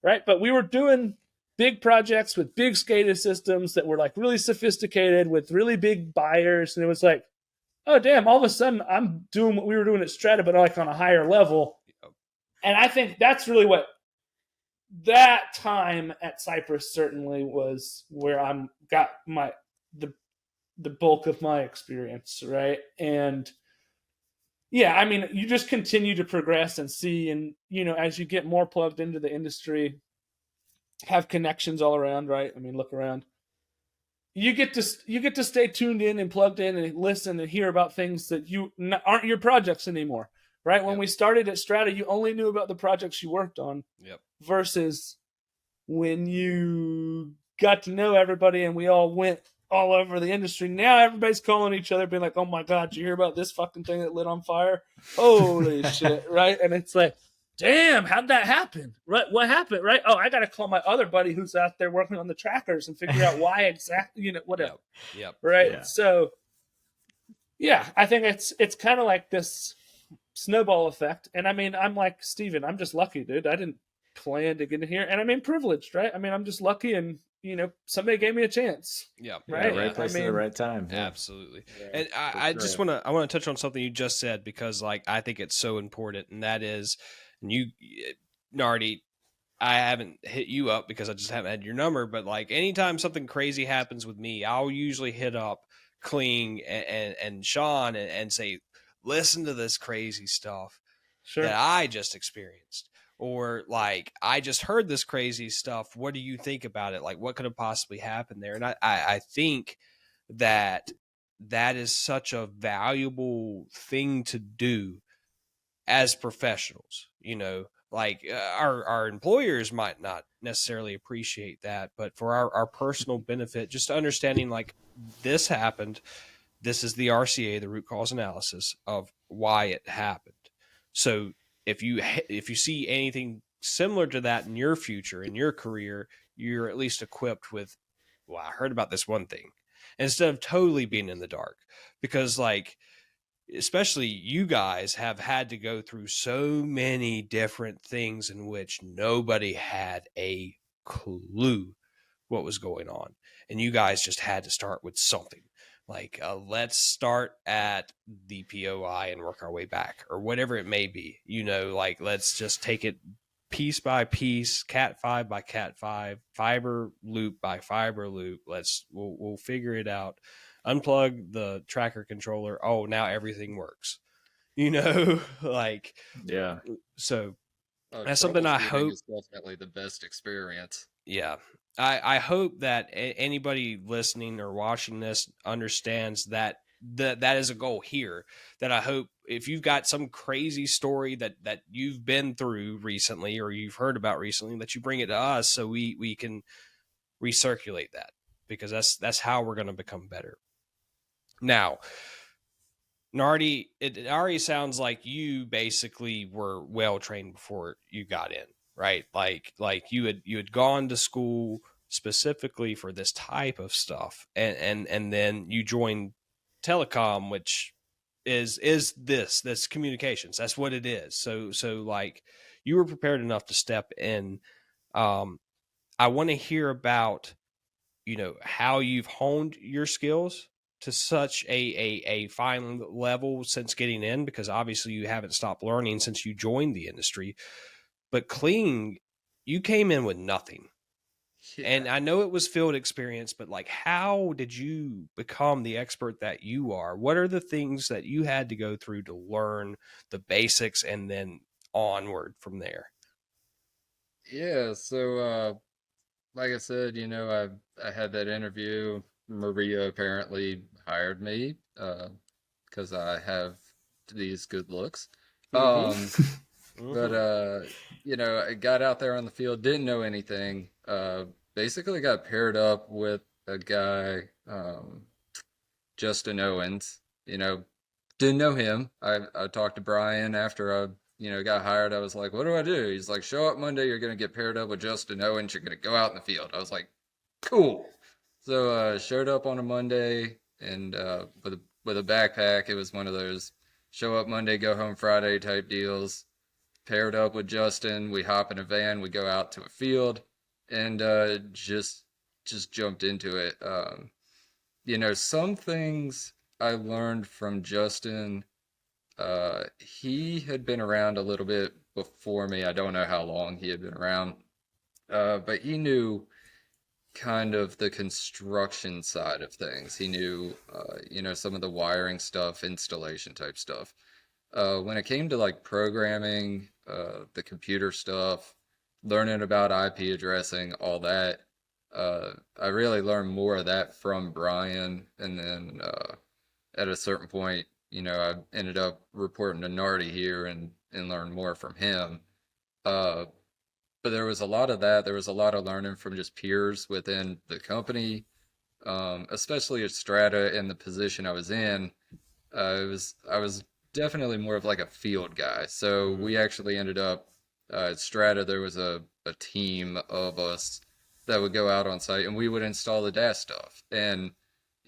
right? But we were doing big projects with big SCADA systems that were like really sophisticated with really big buyers. And it was like, oh, damn, all of a sudden I'm doing what we were doing at Strata, but like on a higher level. And I think that's really what that time at Cypress certainly was where I'm got the bulk of my experience, right? And I mean, you just continue to progress and see, and as you get more plugged into the industry, have connections all around, right? I mean, look around. You get to stay tuned in and plugged in and listen and hear about things that aren't your projects anymore, right? When we started at Strata, you only knew about the projects you worked on. Versus when you got to know everybody and we all went all over the industry. Now everybody's calling each other, being like, "Oh my God, did you hear about this fucking thing that lit on fire? Holy shit!" Right? And it's like, damn, how'd that happen? Right? What happened? Right? Oh, I got to call my other buddy who's out there working on the trackers and figure out why exactly, whatever. Right? Yeah. So, I think it's kind of like this snowball effect. And I mean, I'm like, Steven, I'm just lucky, dude. I didn't plan to get in here. And I mean, privileged, right? I mean, I'm just lucky, and somebody gave me a chance. Right. Right place at the right time. Absolutely. And I just want to touch on something you just said, because like I think it's so important, and that is, and you, Nardi, I haven't hit you up because I just haven't had your number, but like anytime something crazy happens with me, I'll usually hit up Kling and Sean and say, listen to this crazy stuff Sure. that I just experienced. Or like, I just heard this crazy stuff. What do you think about it? Like, what could have possibly happened there? And I think that is such a valuable thing to do as professionals, like our employers might not necessarily appreciate that, but for our personal benefit, just understanding like this happened, this is the RCA, the root cause analysis of why it happened. So if you see anything similar to that in your future, in your career, you're at least equipped with, well, I heard about this one thing, instead of totally being in the dark. Because like, especially you guys have had to go through so many different things in which nobody had a clue what was going on. And you guys just had to start with something like, let's start at the POI and work our way back, or whatever it may be, like let's just take it piece by piece, cat 5 by cat 5, fiber loop by fiber loop. We'll figure it out. Unplug the tracker controller. Oh, now everything works. Like, Yeah. So that's something I hope is definitely the best experience. Yeah. I hope that anybody listening or watching this understands that is a goal here. That I hope if you've got some crazy story that you've been through recently or you've heard about recently, that you bring it to us so we can recirculate that, because that's how we're going to become better. Now, Nardi, it already sounds like you basically were well trained before you got in, right? Like you had gone to school specifically for this type of stuff, and then you joined telecom, which is this communications. That's what it is. So like you were prepared enough to step in. I want to hear about how you've honed your skills to such a fine level since getting in, because obviously you haven't stopped learning since you joined the industry. But Kling, you came in with nothing. Yeah. And I know it was field experience, but like, how did you become the expert that you are? What are the things that you had to go through to learn the basics and then onward from there? Yeah, so like I said, I had that interview. Maria apparently hired me because I have these good looks. But I got out there on the field, didn't know anything. Basically got paired up with a guy, Justin Owens. Didn't know him. I talked to Brian after I got hired. I was like, what do I do? He's like, show up Monday, you're gonna get paired up with Justin Owens, you're gonna go out in the field. I was like, cool. So showed up on a Monday and with a backpack. It was one of those show up Monday, go home Friday type deals. Paired up with Justin, we hop in a van, we go out to a field, and just jumped into it. Some things I learned from Justin. He had been around a little bit before me. I don't know how long he had been around, but he knew kind of the construction side of things. He knew, some of the wiring stuff, installation type stuff. When it came to like programming, the computer stuff, learning about IP addressing, all that, I really learned more of that from Brian. And then at a certain point, I ended up reporting to Nardi here and learned more from him. But there was a lot of that. There was a lot of learning from just peers within the company, especially at SCADA and the position I was in. I was definitely more of like a field guy. So we actually ended up at SCADA. There was a team of us that would go out on site and we would install the DAS stuff. And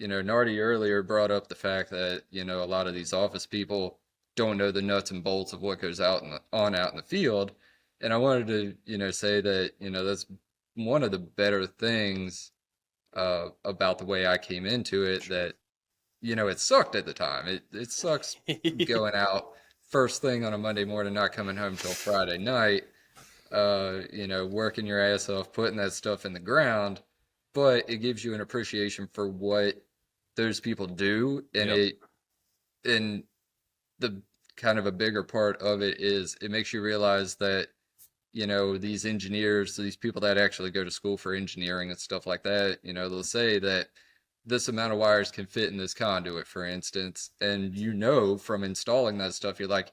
Nardi earlier brought up the fact that a lot of these office people don't know the nuts and bolts of what goes out out in the field. And I wanted to say that that's one of the better things about the way I came into it. That it sucked at the time. It sucks going out first thing on a Monday morning, not coming home till Friday night. working your ass off, putting that stuff in the ground, but it gives you an appreciation for what those people do, and Yep. and the kind of a bigger part of it is it makes you realize that these engineers, these people that actually go to school for engineering and stuff like that, they'll say that this amount of wires can fit in this conduit, for instance. And from installing that stuff, you're like,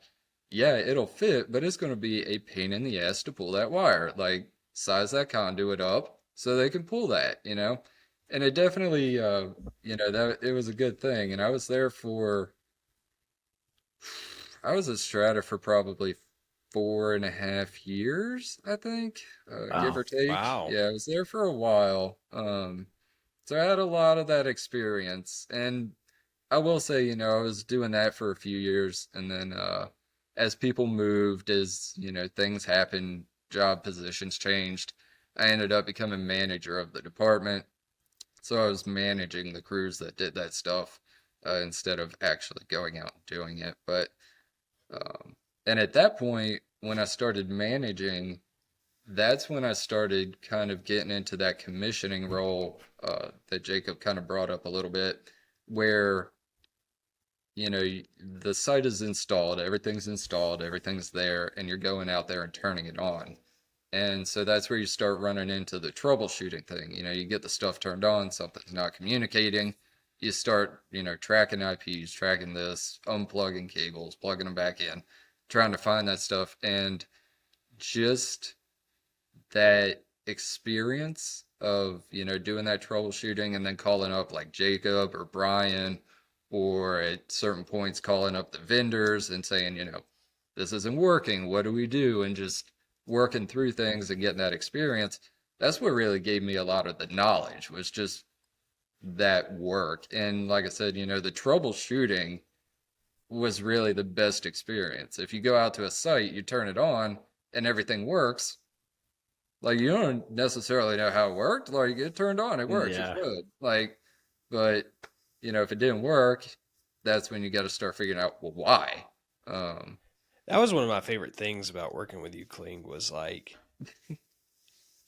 yeah, it'll fit, but it's going to be a pain in the ass to pull that wire. Like, size that conduit up so they can pull that. And it definitely, that it was a good thing. And I was at Strata for probably 4.5 years, I think, give or take. Wow. Yeah, I was there for a while. So I had a lot of that experience. And I will say, I was doing that for a few years. And then as people moved, as, things happened, job positions changed, I ended up becoming manager of the department. So I was managing the crews that did that stuff instead of actually going out and doing it. But and at that point, when I started managing, that's when I started kind of getting into that commissioning role that Jacob kind of brought up a little bit, where, the site is installed, everything's there, and you're going out there and turning it on. And so that's where you start running into the troubleshooting thing. You get the stuff turned on, something's not communicating. You start, tracking IPs, tracking this, unplugging cables, plugging them back in, trying to find that stuff. And just that experience of, doing that troubleshooting and then calling up like Jacob or Brian, or at certain points calling up the vendors and saying, this isn't working. What do we do? And just working through things and getting that experience. That's what really gave me a lot of the knowledge, was just that work. And like I said, the troubleshooting was really the best experience. If you go out to a site, you turn it on and everything works. Like, you don't necessarily know how it worked. Like, it turned on, it works, Yeah. it's good. Like, but if it didn't work, that's when you got to start figuring out, well, why. That was one of my favorite things about working with you, Kling, was like,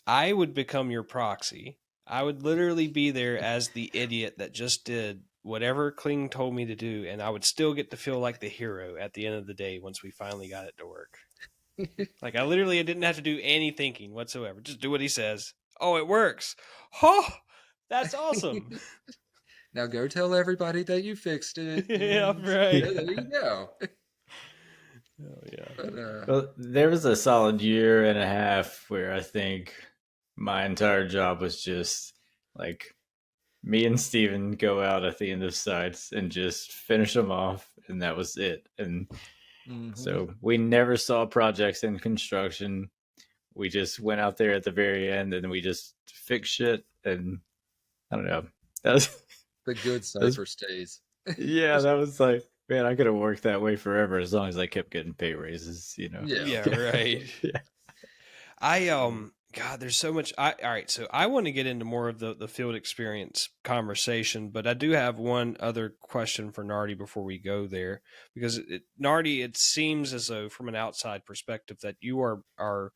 I would become your proxy. I would literally be there as the idiot that just did whatever Kling told me to do, and I would still get to feel like the hero at the end of the day once we finally got it to work. Like, I didn't have to do any thinking whatsoever. Just do what he says. Oh, it works. Oh, that's awesome. Now go tell everybody that you fixed it. Yeah, and right. there you go. Oh, yeah. But, Well, there was a solid year and a half where I think my entire job was just like me and Steven go out at the end of sites and just finish them off, and that was it. And so we never saw projects in construction. We just went out there at the very end and we just fixed shit. And I don't know. That was the good cipher stays. yeah, that was like, man, I could have worked that way forever as long as I kept getting pay raises, Yeah. Right. Yeah. God, there's so much. All right, so I want to get into more of the field experience conversation, but I do have one other question for Nardi before we go there, because Nardi, it seems as though from an outside perspective that you are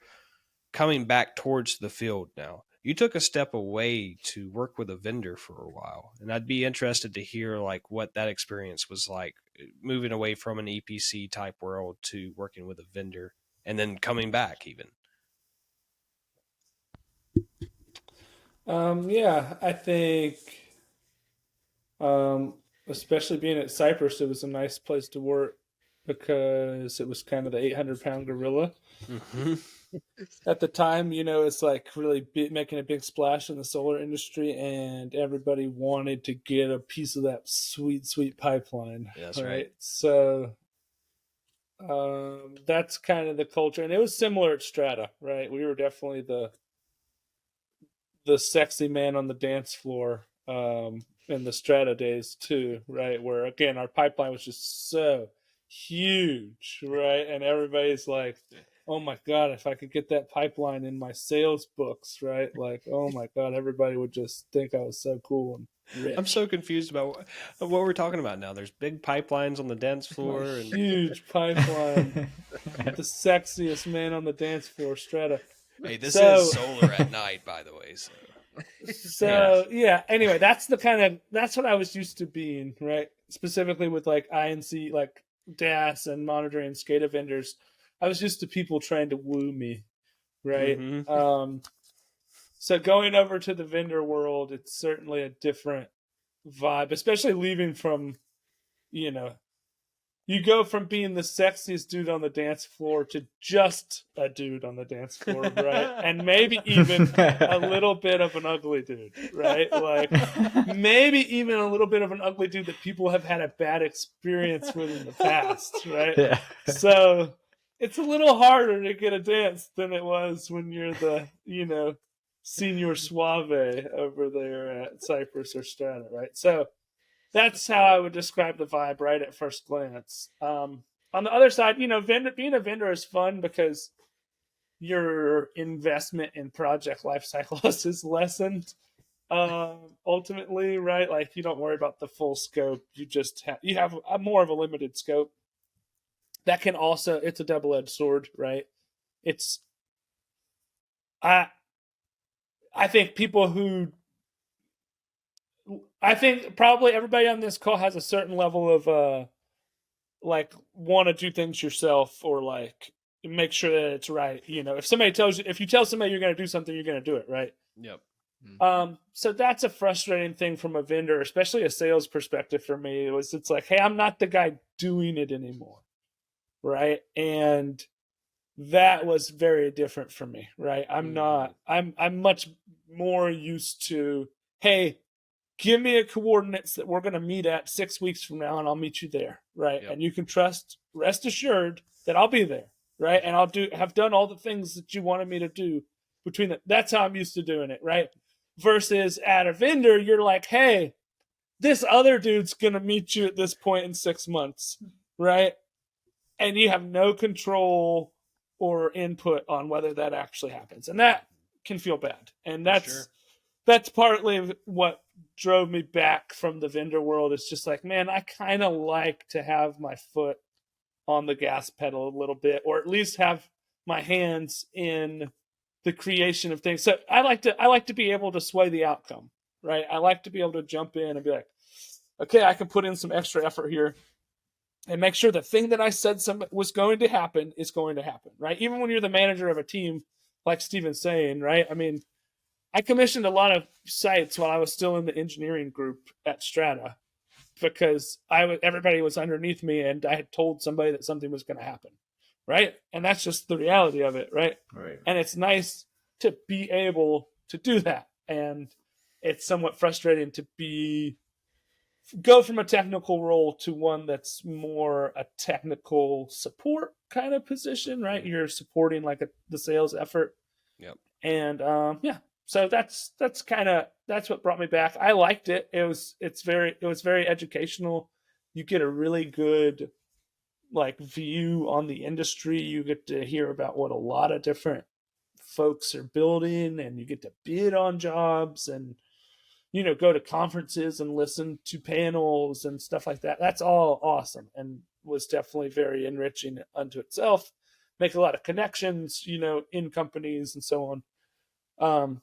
coming back towards the field now. You took a step away to work with a vendor for a while, and I'd be interested to hear like what that experience was like, moving away from an EPC type world to working with a vendor, and then coming back even. Yeah, I think, especially being at Cypress, it was a nice place to work because it was kind of the 800-pound gorilla. Mm-hmm. At the time, it's like really making a big splash in the solar industry, and everybody wanted to get a piece of that sweet, sweet pipeline. Yeah, that's right. So that's kind of the culture. And it was similar at Strata, right? We were definitely the sexy man on the dance floor in the Strata days too, right? Where again our pipeline was just so huge, right? And everybody's like, oh my God, if I could get that pipeline in my sales books, right? Like, oh my God, everybody would just think I was so cool and rich. I'm so confused about what we're talking about now. There's big pipelines on the dance My floor, and huge pipeline, the sexiest man on the dance floor, SCADA. hey, this So- is solar at night, by the way. So So yeah. Anyway, that's what I was used to being, right? Specifically with like INC, like DAS and monitoring SCADA vendors. I was used to people trying to woo me, right? Mhm. So going over to the vendor world, it's certainly a different vibe, especially leaving from, you know, you go from being the sexiest dude on the dance floor to just a dude on the dance floor, right? And maybe even a little bit of an ugly dude, right? Like maybe even a little bit of an ugly dude that people have had a bad experience with in the past, right? Yeah. So it's a little harder to get a dance than it was when you're the, you know, senior suave over there at Cypress or SCADA, right? So that's how I would describe the vibe right at first glance. On the other side, you know, being a vendor is fun because your investment in project life cycles is lessened. Ultimately, right? Like you don't worry about the full scope. You have a more of a limited scope. That can also, it's a double-edged sword, right? It's I think probably everybody on this call has a certain level of like want to do things yourself or like make sure that it's right. You know, if you tell somebody you're going to do something, you're going to do it, right? Yep. So that's a frustrating thing from a vendor, especially a sales perspective for me. It's like, hey, I'm not the guy doing it anymore, right? And that was very different for me, right? I'm not. I'm much more used to, hey, give me a coordinates that we're going to meet at 6 weeks from now, and I'll meet you there, right? Yep. And you can rest assured that I'll be there, right? And have done all the things that you wanted me to do between that. That's how I'm used to doing it, right? Versus at a vendor, you're like, hey, this other dude's going to meet you at this point in 6 months, right? And you have no control or input on whether that actually happens. And that can feel bad. And that's partly what drove me back from the vendor world. It's just like, man, I kind of like to have my foot on the gas pedal a little bit, or at least have my hands in the creation of things. So I like to be able to sway the outcome, right? I like to be able to jump in and be like, okay, I can put in some extra effort here and make sure the thing that I said was going to happen is going to happen, right? Even when you're the manager of a team, like Steven's saying, right? I mean, I commissioned a lot of sites while I was still in the engineering group at SCADA because everybody was underneath me and I had told somebody that something was going to happen, right? And that's just the reality of it, right? Right. And it's nice to be able to do that. And it's somewhat frustrating to go from a technical role to one that's more a technical support kind of position, right? You're supporting like the sales effort. Yep. And yeah, so that's what brought me back. I liked it. It was very educational. You get a really good like view on the industry. You get to hear about what a lot of different folks are building, and you get to bid on jobs and, you know, go to conferences and listen to panels and stuff like that. That's all awesome and was definitely very enriching unto itself. Make a lot of connections, you know, in companies and so on.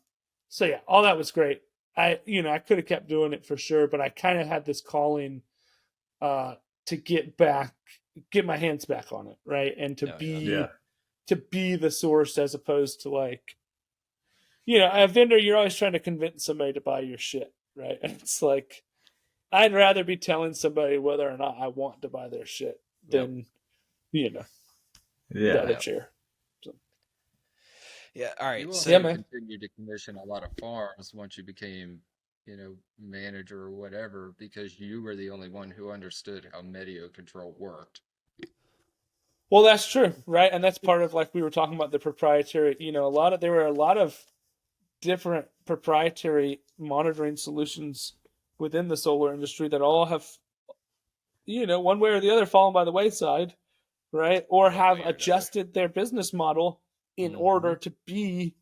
So yeah, all that was great. I could have kept doing it for sure, but I kind of had this calling to get my hands back on it, right? And to be the source as opposed to like, you know, a vendor, you're always trying to convince somebody to buy your shit, right? And it's like, I'd rather be telling somebody whether or not I want to buy their shit than, you know, the other chair. So. Yeah. All right. You So also continued to commission a lot of farms once you became, you know, manager or whatever, because you were the only one who understood how Medio control worked. Well, that's true, right? And that's part of, like we were talking about, the proprietary, you know, there were a lot of different proprietary monitoring solutions within the solar industry that all have, you know, one way or the other fallen by the wayside, right? Or have way or another. adjusted their business model in order to be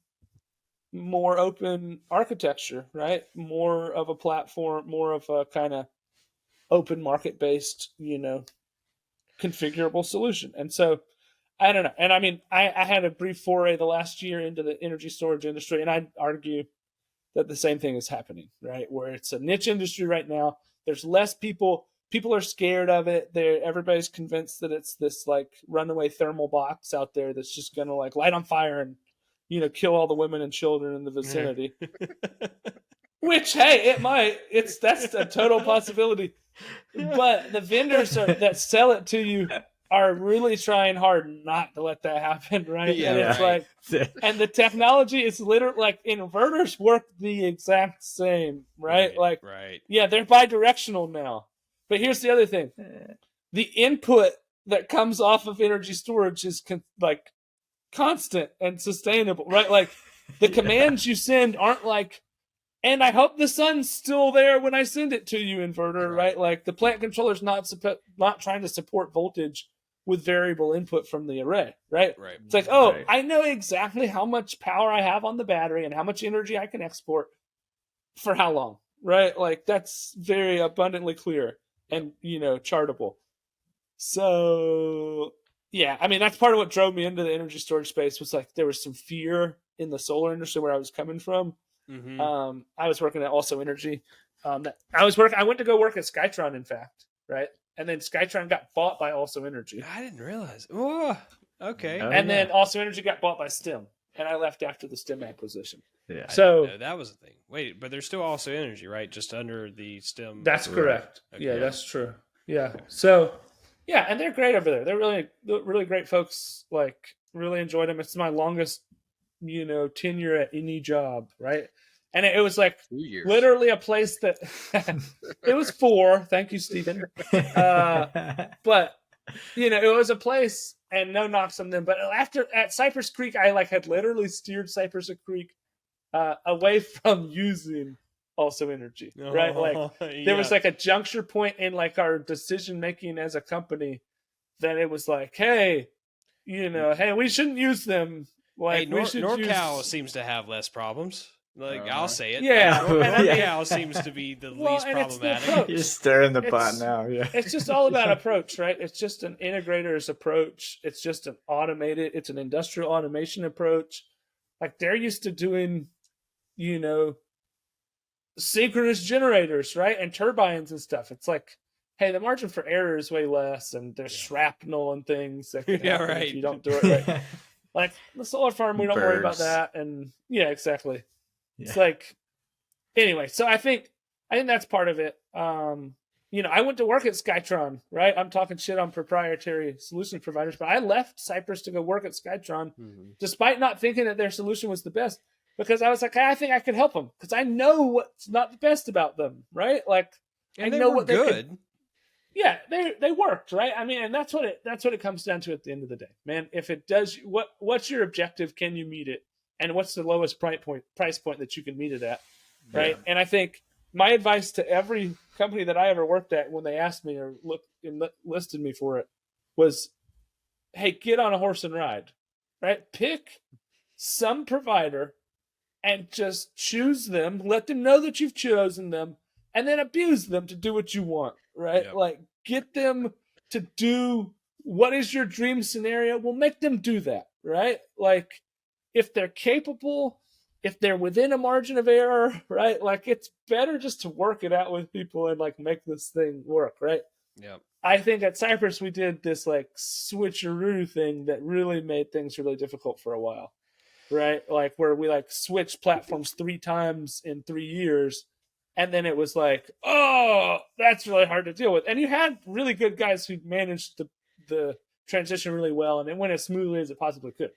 more open architecture, right? More of a platform, more of a kind of open market based, configurable solution. And so I don't know. And I mean, I had a brief foray the last year into the energy storage industry, and I'd argue that the same thing is happening, right? Where it's a niche industry right now. There's less people. People are scared of it. Everybody's convinced that it's this like runaway thermal box out there that's just gonna like light on fire and kill all the women and children in the vicinity. Which, hey, it might. That's a total possibility. But the vendors that sell it to you are really trying hard not to let that happen, right? Yeah, and it's right. like, and the technology is literally like inverters work the exact same, right? Like, yeah, they're bi-directional now. But here's the other thing: the input that comes off of energy storage is like constant and sustainable, right? Like the commands you send aren't like, and I hope the sun's still there when I send it to you, inverter, right? Like the plant controller's not trying to support voltage with variable input from the array, right? It's like, I know exactly how much power I have on the battery and how much energy I can export for how long, right? Like that's very abundantly clear and, chartable. So yeah, I mean, that's part of what drove me into the energy storage space was like there was some fear in the solar industry where I was coming from. I was working at Also Energy. I went to go work at Skytron, in fact, right? And then Skytron got bought by Also Energy. I didn't realize. Oh, okay. And then Also Energy got bought by STEM, and I left after the STEM acquisition. Yeah. So that was the thing. Wait, but there's still Also Energy, right? Just under the STEM. That's correct. Okay. Yeah, that's true. Yeah. So, yeah, and they're great over there. They're really, really great folks. Like, really enjoyed them. It's my longest, tenure at any job, right? And it was like literally a place that it was 4. Thank you, Stephen. But it was a place, and no knocks on them. But at Cypress Creek, I had literally steered Cypress Creek away from using Also Energy, right? Like there was like a juncture point in like our decision making as a company that it was like, hey, hey, we shouldn't use them. Like NorCal seems to have less problems. Like I'll say it. Yeah, NorCal seems to be the least problematic. You're stirring the pot now. Yeah, it's just all about approach, right? It's just an integrator's approach. It's just it's an industrial automation approach. Like they're used to doing, synchronous generators, right, and turbines and stuff. It's like, hey, the margin for error is way less, and there's shrapnel and things that can happen if you don't do it right. Like the solar farm, we don't worry about that, and yeah, exactly. Yeah. It's like, anyway, so I think that's part of it. I went to work at Skytron, right? I'm talking shit on proprietary solution providers, but I left Cypress to go work at Skytron, despite not thinking that their solution was the best, because I was like, I think I could help them because I know what's not the best about them, right? Like, and I know what good. Yeah, they worked, right? I mean, and that's what it comes down to at the end of the day, man. If it does, what's your objective? Can you meet it? And what's the lowest price point that you can meet it at, right? Yeah. And I think my advice to every company that I ever worked at when they asked me or listed me for it was, hey, get on a horse and ride, right? Pick some provider and just choose them, let them know that you've chosen them, and then abuse them to do what you want, right? Yep. Like, get them to do what is your dream scenario. We'll make them do that, right? Like, if they're capable, if they're within a margin of error, right? Like, it's better just to work it out with people and, like, make this thing work, right? Yeah. I think at Cypress we did this, like, switcheroo thing that really made things really difficult for a while, right? Like, where we, like, switched platforms 3 times in 3 years, and then it was like, oh, that's really hard to deal with. And you had really good guys who managed the transition really well, and it went as smoothly as it possibly could.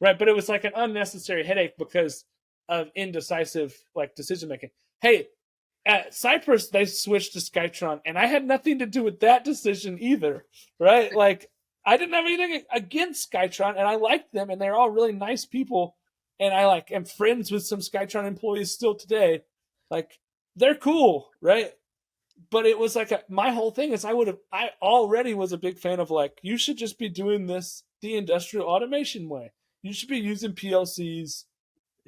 Right, but it was like an unnecessary headache because of indecisive like decision making. Hey, at Cypress they switched to Skytron, and I had nothing to do with that decision either. Right, like I didn't have anything against Skytron, and I liked them, and they're all really nice people, and I am friends with some Skytron employees still today. Like they're cool, right? but it was like my whole thing is I already was a big fan of like, you should just be doing this the industrial automation way. You should be using PLCs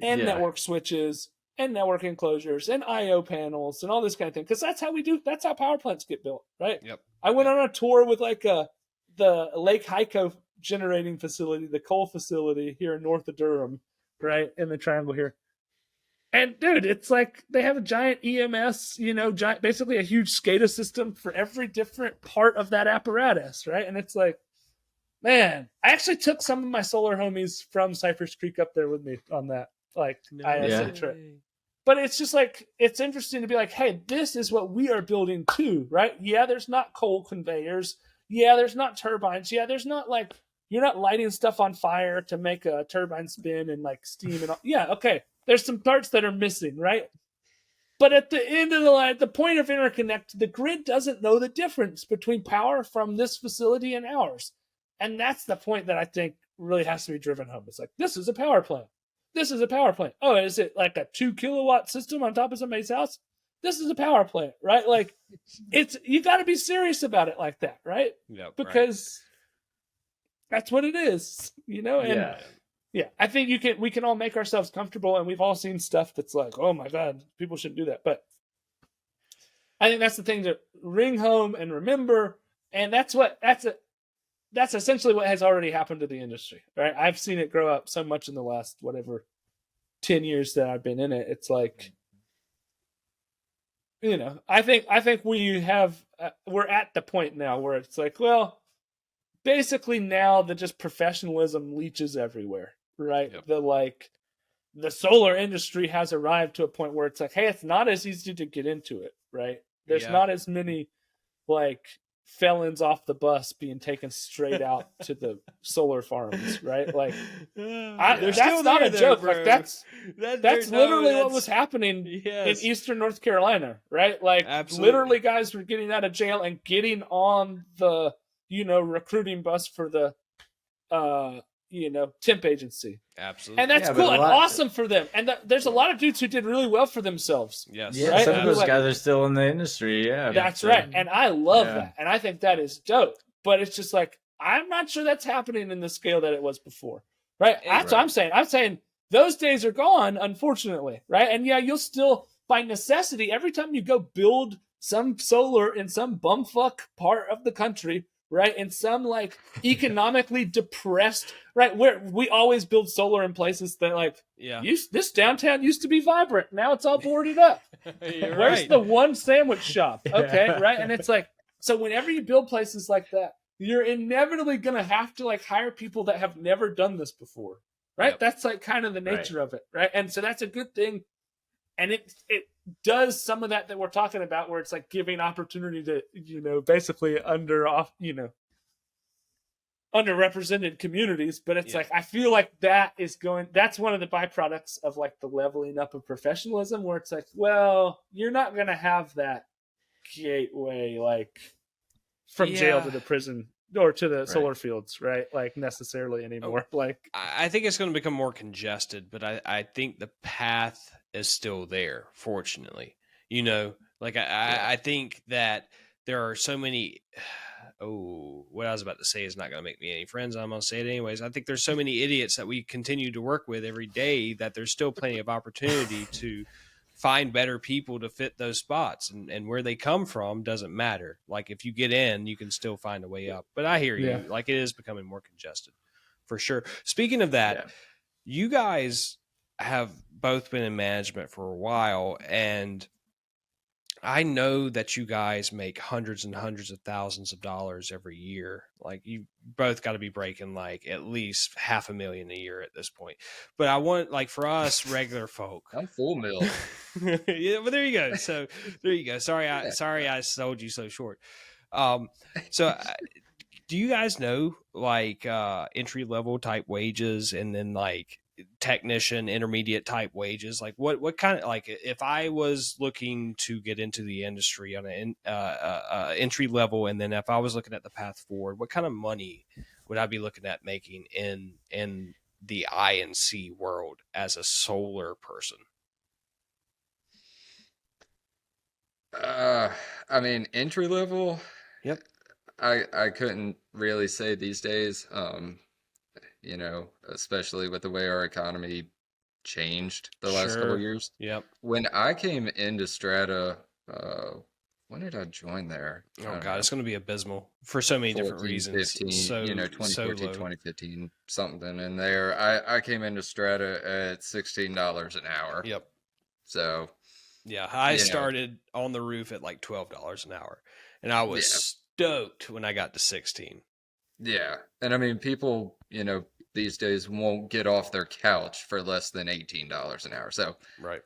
and network switches and network enclosures and IO panels and all this kind of thing. Because that's how power plants get built, right? Yep. I went on a tour with like the Lake Hyco generating facility, the coal facility here north of Durham, right? In the triangle here. And dude, it's like they have a giant EMS, basically a huge SCADA system for every different part of that apparatus, right? And it's like, man, I actually took some of my solar homies from Cypress Creek up there with me on that, ISA trip. But it's just like, it's interesting to be like, hey, this is what we are building too, right? Yeah, there's not coal conveyors. Yeah, there's not turbines. Yeah, there's not like, you're not lighting stuff on fire to make a turbine spin and like steam and all. Yeah, okay. There's some parts that are missing, right? But at the end of the line, at the point of interconnect, the grid doesn't know the difference between power from this facility and ours. And that's the point that I think really has to be driven home. It's like, this is a power plant. This is a power plant. Oh, is it like a 2 kilowatt system on top of somebody's house? This is a power plant, right? Like, you got to be serious about it like that, right? Yep, because that's what it is, And yeah, I think we can all make ourselves comfortable, and we've all seen stuff that's like, oh my God, people shouldn't do that. But I think that's the thing to ring home and remember, and that's essentially what has already happened to the industry, right? I've seen it grow up so much in the last 10 years that I've been in it. It's like, I think we're at the point now where it's like, well, basically now the just professionalism leaches everywhere, right? Yep. The solar industry has arrived to a point where it's like, hey, it's not as easy to get into it, right? There's not as many felons off the bus being taken straight out to the solar farms, right? Like, that's not a joke. Bro. Like that's literally what was happening in Eastern North Carolina, right? Like, literally, guys were getting out of jail and getting on the recruiting bus for the temp agency. Absolutely. And that's cool and awesome for them. And there's a lot of dudes who did really well for themselves. Yes. Yeah, right? Some of those guys are still in the industry. Yeah. That's right. And I love that. And I think that is dope. But it's just like, I'm not sure that's happening in the scale that it was before. Right? That's what I'm saying. I'm saying those days are gone, unfortunately. Right? And yeah, you'll still, by necessity, every time you go build some solar in some bumfuck part of the country, right, in some economically depressed, right, where we always build solar in places that this downtown used to be vibrant, now it's all boarded up. Where's the one sandwich shop? Okay, right, and it's like, so whenever you build places like that, you're inevitably gonna have to hire people that have never done this before, right? Yep. That's kind of the nature of it, right? And so that's a good thing, and it does some of that we're talking about, where it's giving opportunity to basically underrepresented communities. But it's I feel like that's one of the byproducts of the leveling up of professionalism, where it's well, you're not gonna have that gateway from jail to the prison or to the solar fields, right? Necessarily anymore. I think it's going to become more congested, but I think the path is still there, fortunately. I think that there are so many. What I was about to say is not going to make me any friends. I'm going to say it anyways. I think there's so many idiots that we continue to work with every day that there's still plenty of opportunity to find better people to fit those spots, and where they come from doesn't matter. If you get in, you can still find a way up. But I hear you. It is becoming more congested for sure. Speaking of that, you guys have both been in management for a while, and I know that you guys make hundreds and hundreds of thousands of dollars every year. You both got to be breaking at least $500,000 a year at this point. But I want for us regular folk. I'm full mill. Yeah, but there you go. So there you go. Sorry, I sold you so short. So do you guys know entry level type wages, and then technician intermediate type wages? What kind of if I was looking to get into the industry on an entry level, and then if I was looking at the path forward, what kind of money would I be looking at making in the I&C world as a solar person? I mean, entry level, Yep. I couldn't really say these days. Especially with the way our economy changed the last couple of Sure. years. Yep. When I came into Strata, when did I join there? I Oh don't God, know, it's going to be abysmal for so many different 14, reasons. 15, So 2014, low. 2015, something in there. I came into Strata at $16 an hour. Yep. So, Yeah, I you know, started on the roof at like $12 an hour, and I was yeah, stoked when I got to 16. yeah. And I mean, people, these days won't get off their couch for less than $18 an hour. So Right.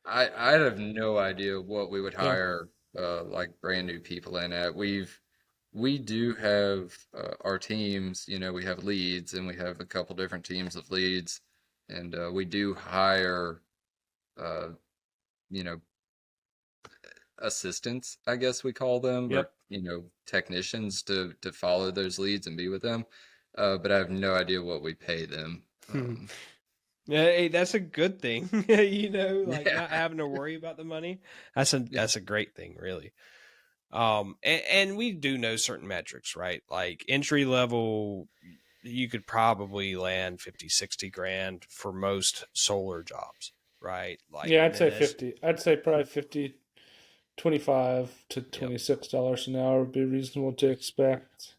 I have no idea what we would Yeah. hire like brand new people in at. We do have our teams, we have leads and we have a couple different teams of leads, and we do hire uh, you know, assistants, I guess we call them, or Yep. technicians to follow those leads and be with them. But I have no idea what we pay them. Yeah, hey, that's a good thing. Like Yeah. not having to worry about the money. That's a great thing, really. And we do know certain metrics, right? Like entry level, you could probably land 50, 60 grand for most solar jobs, right? Like, Yeah, and I'd then say as 50. I'd say probably 50, 25 to yep. $26 an hour would be reasonable to expect.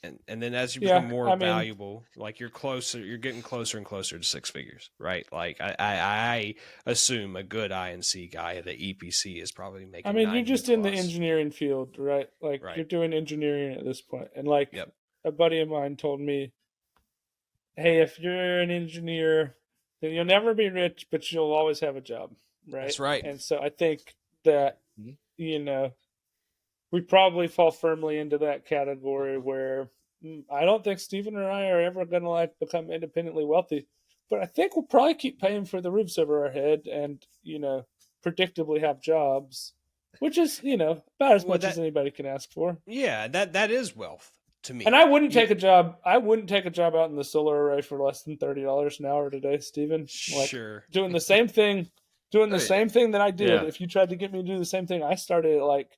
And then as you become Yeah, more I mean, valuable, like you're getting closer and closer to six figures, right? Like I assume a good INC guy at the EPC is probably making you're 90 just in the plus. engineering field, right? Like Right. you're doing engineering at this point. And like Yep. a buddy of mine told me, hey, if you're an engineer, then you'll never be rich, but you'll always have a job, right? That's right. And so I think that, Mhm. you know, we probably fall firmly into that category where I don't think Steven or I are ever going to like become independently wealthy, but I think we'll probably keep paying for the roofs over our head and, predictably have jobs, which is, about as Well, much as anybody can ask for. yeah, that is wealth to And me. I wouldn't take a job. I wouldn't take a job out in the solar array for less than $30 an hour today, Steven. Like Sure. doing the same thing, doing Oh the yeah. same thing that I did. Yeah. If you tried to get me to do the same thing, I started at like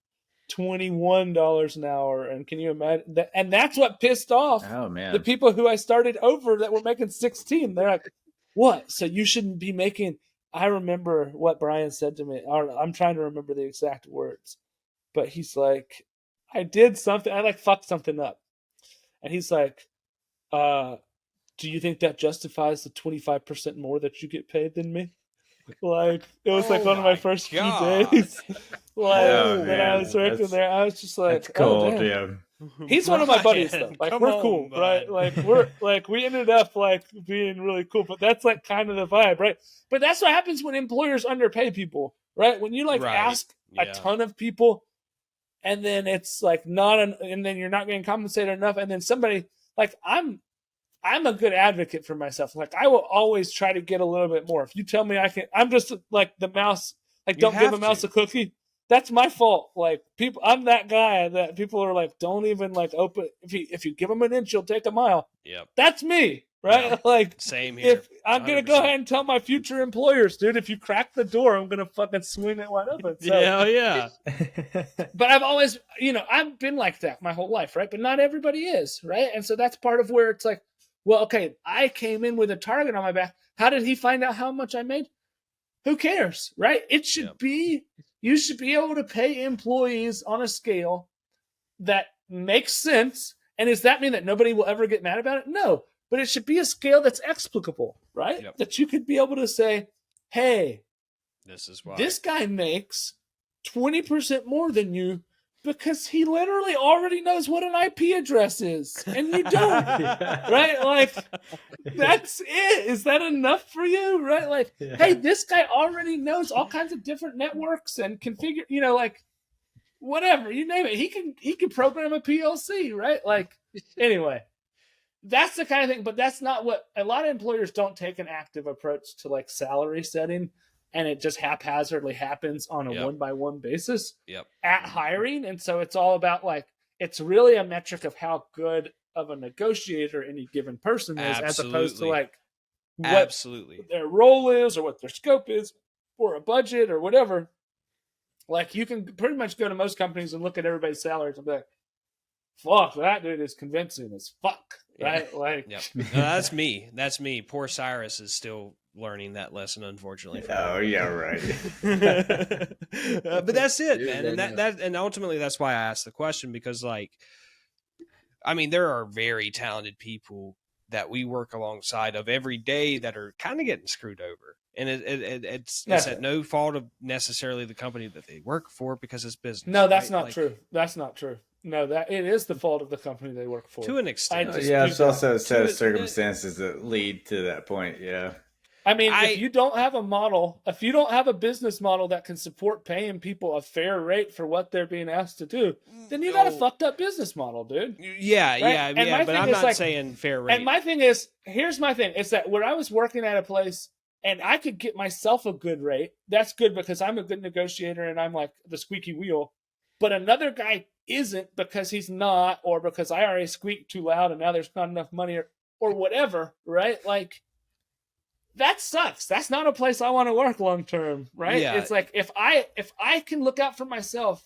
$21 an hour. And can you imagine that? And that's what pissed off Oh the man. people who I started over that were making 16. They're like, "What? So you shouldn't be making?" I remember what Brian said to me. I'm trying to remember the exact words, but he's like, "I did something. I like fucked something up." And he's like, do you think that justifies the 25% more that you get paid than me? Like, it was like Oh one of my my first few God. days. Like, Oh that I man. was working there. I was just like, That's oh, cold, damn. yeah. He's one of my buddies, though. Brian, Like, come we're on, cool, right? bud. Like, we ended up, like, being really cool. But that's, like, kind of the vibe, right? But that's what happens when employers underpay people, right? When you, like, Right. ask a Yeah. ton of people and then it's, like, and then you're not getting compensated enough. And then somebody, like, I'm a good advocate for myself. Like I will always try to get a little bit more. If you tell me I can, I'm just like the mouse. Like You don't give a have mouse to. a cookie. That's my fault. Like people, I'm that guy that people are like, don't even like open. If you give them an inch, you'll take a mile. Yep. That's me, right? Yeah. Like Same here. if I'm gonna go 100%. ahead and tell my future employers, dude, if you crack the door, I'm gonna fucking swing it wide open. So, Yeah. but I've always, I've been like that my whole life, right? But not everybody is, right? And so that's part of where it's like, well, okay, I came in with a target on my back. How did he find out how much I made? Who cares, right? It should be, you should be able to pay employees on a scale that makes sense. And does that mean that nobody will ever get mad about it? No, but it should be a scale that's explicable, right? Yep. That you could be able to say, hey, This is why. this guy makes 20% more than you because he literally already knows what an IP address is and you don't. Yeah. Right? Like, that's it. Is that enough for you? Right? Like, Yeah. hey, this guy already knows all kinds of different networks and configure, like whatever, you name it. He can program a PLC, right? Like, anyway, that's the kind of thing, but that's not what a lot of employers don't take an active approach to like salary setting. And it just haphazardly happens on a one-by-one basis at hiring. And so it's all about like, it's really a metric of how good of a negotiator any given person is, as opposed to like what their role is or what their scope is or a budget or whatever. Like, you can pretty much go to most companies and look at everybody's salaries and be like, fuck, that dude is convincing as fuck, right? Yeah. Like, Yep. No, that's me. That's me. Poor Cyrus is still learning that lesson, unfortunately. Oh yeah, right. But that's it, Yeah, man. And and ultimately that's why I asked the question, because like, I mean, there are very talented people that we work alongside of every day that are kind of getting screwed over. And it's at no fault of necessarily the company that they work for, because it's business. No, that's right? not true. That's not true. No, that it is the fault of the company they work for. To an extent. Yeah, it's also a set of circumstances that lead to that point. Yeah. I mean, if you don't have a model, if you don't have a business model that can support paying people a fair rate for what they're being asked to do, then you got a fucked up business model, dude. Yeah, right? yeah. But I'm not saying fair rate. And my thing is, here's my thing: is that when I was working at a place and I could get myself a good rate, that's good because I'm a good negotiator and I'm like the squeaky wheel. But another guy isn't, because he's not, or because I already squeaked too loud and now there's not enough money, or whatever, right? Like, that sucks. That's not a place I want to work long term, right? Yeah. It's like, if I can look out for myself,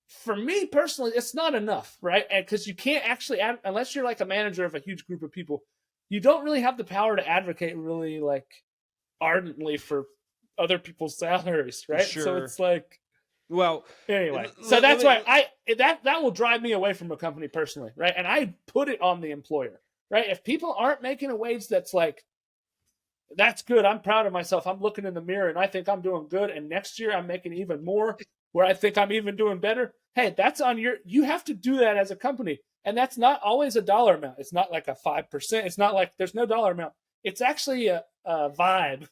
for me personally, it's not enough, right? Because you can't actually, unless you're like a manager of a huge group of people, you don't really have the power to advocate really like ardently for other people's salaries, right? Sure. So it's like, well, anyway, so that's why that will drive me away from a company personally, right? And I put it on the employer, right? If people aren't making a wage that's like, that's good, I'm proud of myself, I'm looking in the mirror and I think I'm doing good, and next year I'm making even more, where I think I'm even doing better, hey, that's on you have to do that as a company. And that's not always a dollar amount. It's not like a 5%. It's not like there's no dollar amount. It's actually a vibe,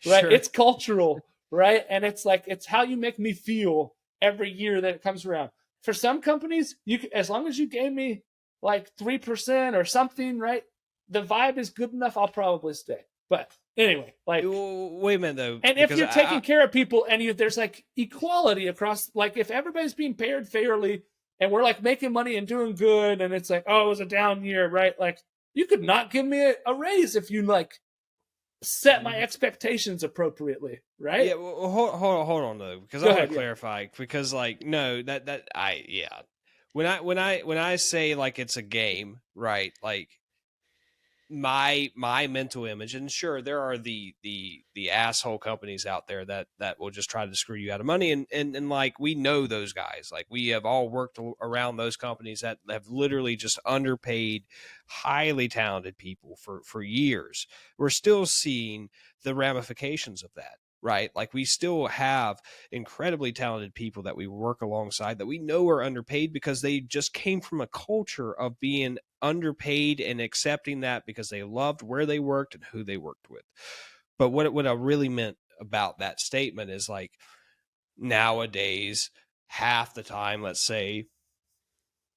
right? Sure. It's cultural, right? And it's like, it's how you make me feel every year that it comes around. For some companies, as long as you gave me like 3% or something, right? The vibe is good enough, I'll probably stay. But anyway, like, wait a minute though. And if you're taking care of people and there's like equality across, like if everybody's being paid fairly and we're like making money and doing good, and it's like, oh, it was a down year, right? Like, you could not give me a raise if you like set my expectations appropriately, right? Yeah, well, hold on though, because I want to clarify, because like, no, when I say like it's a game, right? Like, my mental image, and sure, there are the asshole companies out there that will just try to screw you out of money, and like, we know those guys. Like, we have all worked around those companies that have literally just underpaid highly talented people for years. We're still seeing the ramifications of that, right? Like, we still have incredibly talented people that we work alongside that we know are underpaid because they just came from a culture of being underpaid and accepting that because they loved where they worked and who they worked with. But what I really meant about that statement is, like, nowadays, half the time, let's say,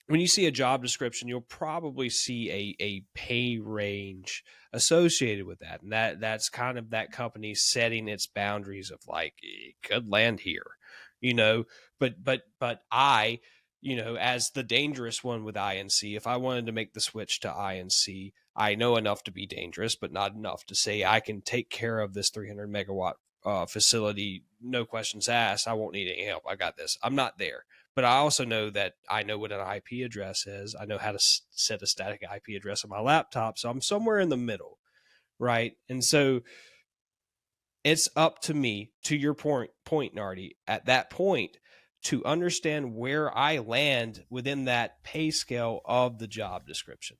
when you see a job description, you'll probably see a pay range associated with that. And that's kind of that company setting its boundaries of like, it could land here, but I, as the dangerous one with INC, if I wanted to make the switch to INC, I know enough to be dangerous, but not enough to say I can take care of this 300 megawatt facility. No questions asked. I won't need any help. I got this. I'm not there. But I also know that I know what an IP address is. I know how to set a static IP address on my laptop. So I'm somewhere in the middle, right? And so it's up to me, to your point, Nardi, at that point, to understand where I land within that pay scale of the job description,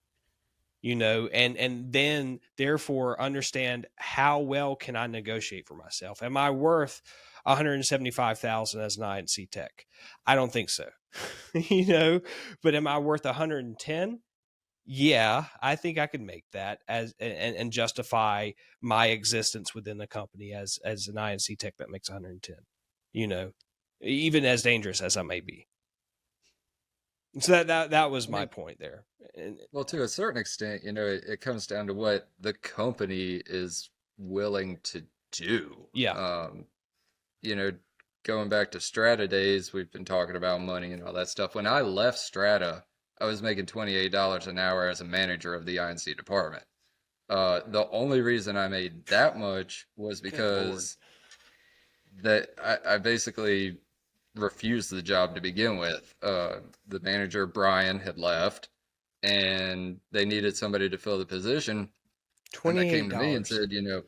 and then therefore understand how well can I negotiate for myself. Am I worth $175,000 as an INC tech? I don't think so. But am I worth 110? Yeah, I think I could make that and justify my existence within the company as an INC tech that makes 110. Even as dangerous as I may be. So that was my point there. Well, to a certain extent, it comes down to what the company is willing to do. Yeah. Going back to Strata days, we've been talking about money and all that stuff. When I left Strata, I was making $28 an hour as a manager of the INC department. The only reason I made that much was because that I basically refused the job to begin with. The manager, Brian, had left, and they needed somebody to fill the position. And they came to me and $28. said,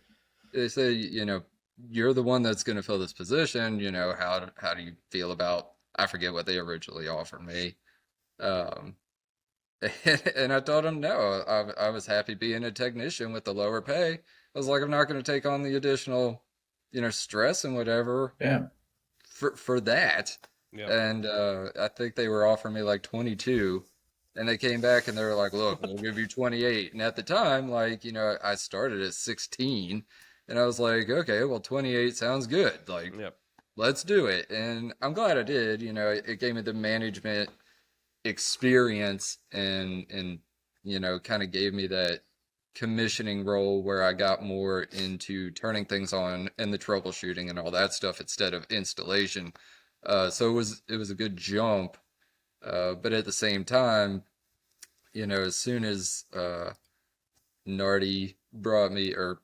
they said, you're the one that's going to fill this position. How do you feel about, I forget what they originally offered me. Um, and I told them, no, I was happy being a technician with the lower pay. I was like, I'm not going to take on the additional, stress and whatever Yeah. for that. Yep. And I think they were offering me like 22. And they came back and they were like, look, we'll give you 28. And at the time, like, I started at 16. And I was like, okay, well, 28 sounds good. Like, Yep. let's do it. And I'm glad I did. It gave me the management experience and kind of gave me that commissioning role where I got more into turning things on and the troubleshooting and all that stuff instead of installation. So it was a good jump. But at the same time, as soon as Nardi brought me or,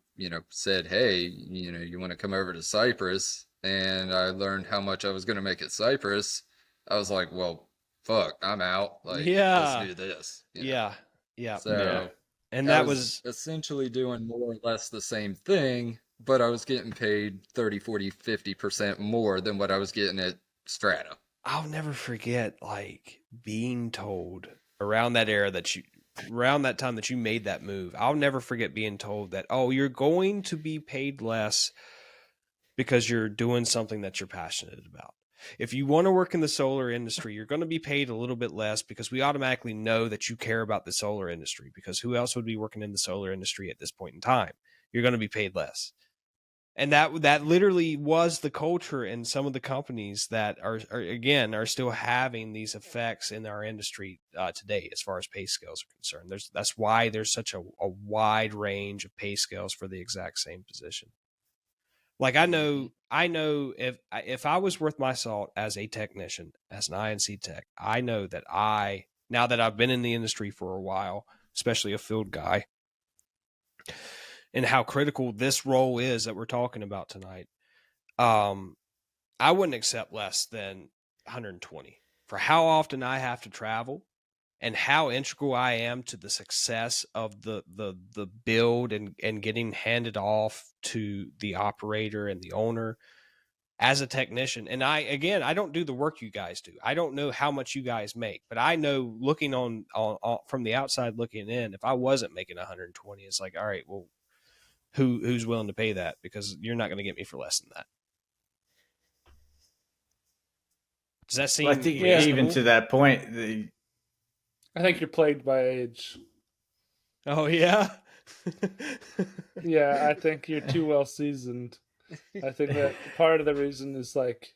said, hey, you want to come over to Cyprus, and I learned how much I was going to make at Cyprus, I was like, well, fuck, I'm out. Like, Yeah. let's do this. Yeah. Yeah. So And I that was essentially doing more or less the same thing, but I was getting paid 30, 40, 50% more than what I was getting at Strata. I'll never forget like being told around that era around that time that you made that move. I'll never forget being told that, oh, you're going to be paid less because you're doing something that you're passionate about. If you want to work in the solar industry, you're going to be paid a little bit less because we automatically know that you care about the solar industry, because who else would be working in the solar industry at this point in time? You're going to be paid less. And that literally was the culture in some of the companies that are still having these effects in our industry today, as far as pay scales are concerned. That's why there's such a wide range of pay scales for the exact same position. Like I know if I was worth my salt as a technician, as an INC tech, I know that now that I've been in the industry for a while, especially a field guy, and how critical this role is that we're talking about tonight, I wouldn't accept less than 120 for how often I have to travel and how integral I am to the success of the build and getting handed off to the operator and the owner as a technician. And I don't do the work you guys do. I don't know how much you guys make, but I know looking on from the outside looking in, if I wasn't making 120, it's like, all right, well, who's willing to pay that? Because you're not going to get me for less than that. Does that seem? Well, I think Yeah. even to that point, I think you're plagued by age. Oh yeah. Yeah, I think you're too well seasoned. I think that part of the reason is like,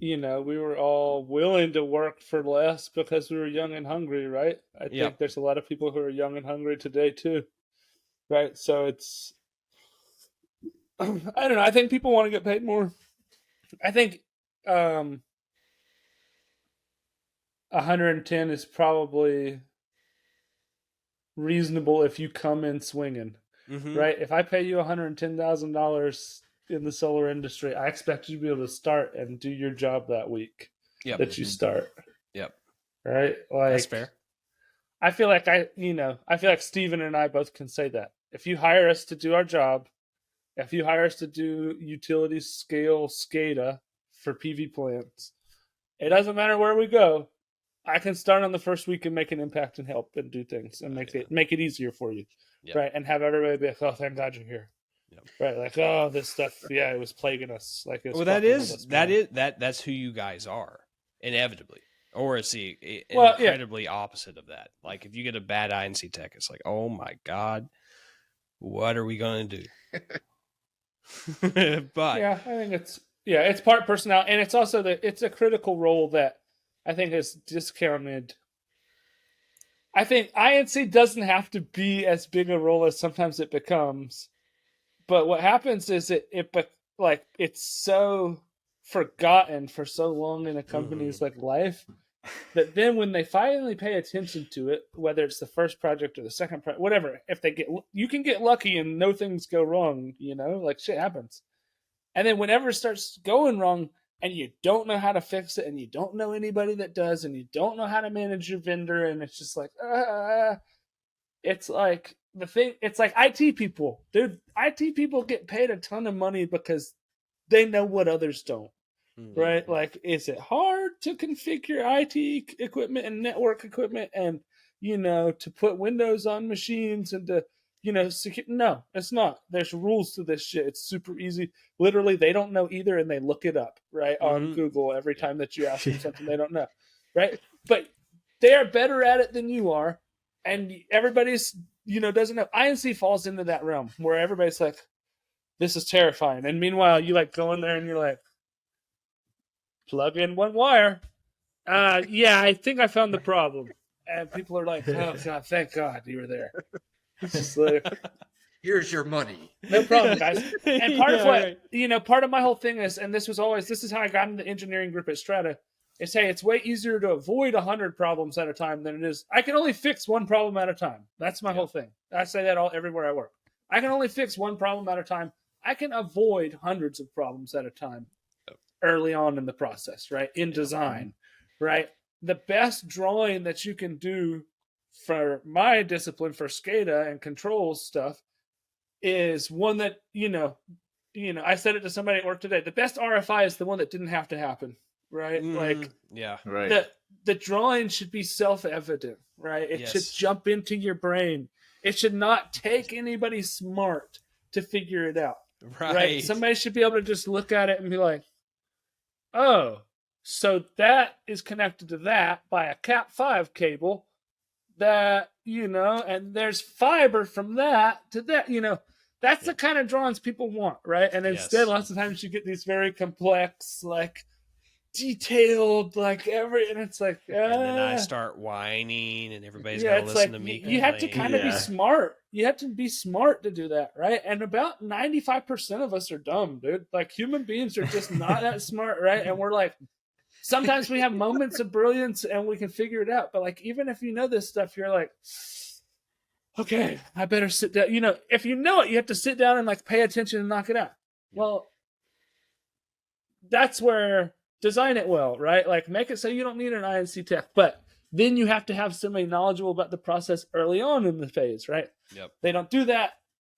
we were all willing to work for less because we were young and hungry, right? I think Yep. there's a lot of people who are young and hungry today too, right? So it's, I don't know. I think people want to get paid more. I think 110 is probably reasonable if you come in swinging, right? If I pay you $110,000 in the solar industry, I expect you to be able to start and do your job that week that you start. Yep. Right? Like, That's fair. I feel like Steven and I both can say that. If you hire us to do our job, if you hire us to do utility scale SCADA for PV plants, it doesn't matter where we go. I can start on the first week and make an impact and help and do things and make it easier for you, right? And have everybody be like, "Oh, thank God you're here," right? Like, "Oh, this stuff, it was plaguing us." Like, it was that's who you guys are, inevitably, or it's the incredibly opposite of that. Like, if you get a bad INC tech, it's like, "Oh my God, what are we gonna do?" But I think it's part personality, and it's also it's a critical role that I think is discounted. I think INC doesn't have to be as big a role as sometimes it becomes, but what happens is it's so forgotten for so long in a company's like life that then when they finally pay attention to it, whether it's the first project or the second project, whatever, you can get lucky and no things go wrong, like shit happens. And then whenever it starts going wrong, and you don't know how to fix it, and you don't know anybody that does, and you don't know how to manage your vendor, and it's just like, it's like it's like IT people, dude. IT people get paid a ton of money because they know what others don't, right? Like, is it hard to configure IT equipment and network equipment, and to put Windows on machines and to no, it's not. There's rules to this shit. It's super easy. Literally, they don't know either, and they look it up right on Google every time that you ask them something they don't know, right? But they are better at it than you are, and everybody's doesn't know. INC falls into that realm where everybody's like, this is terrifying, and meanwhile you like go in there and you're like, plug in one wire. Yeah, I think I found the problem. And people are like, oh God, thank God you were there. It's just like, here's your money. No problem, guys. And part of what part of my whole thing is, and this is how I got into the engineering group at Strata, is hey, it's way easier to avoid 100 problems at a time than it is. I can only fix one problem at a time. That's my whole thing. I say that everywhere I work. I can only fix one problem at a time. I can avoid hundreds of problems at a time early on in the process, right? In design, right? The best drawing that you can do for my discipline, for SCADA and controls stuff, is one that, I said it to somebody at work today. The best RFI is the one that didn't have to happen, right? Right. The drawing should be self-evident, right? It should jump into your brain. It should not take anybody smart to figure it out, right? Somebody should be able to just look at it and be like, oh, so that is connected to that by a Cat5 cable that, and there's fiber from that to that, that's the kind of drawings people want, right? And instead, lots of times you get these very complex, like detailed, like and it's like, and then I start whining, and everybody's got to listen to me. You have to kind of be smart. You have to be smart to do that, right? And about 95% of us are dumb, dude. Like, human beings are just not that smart, right? And we're like, sometimes we have moments of brilliance and we can figure it out. But like, even if you know this stuff, you're like, okay, I better sit down. If you know it, you have to sit down and like pay attention and knock it out. Well, that's where design it well, right? Like, make it so you don't need an INC tech, but then you have to have somebody knowledgeable about the process early on in the phase, right? Yep. They don't do that.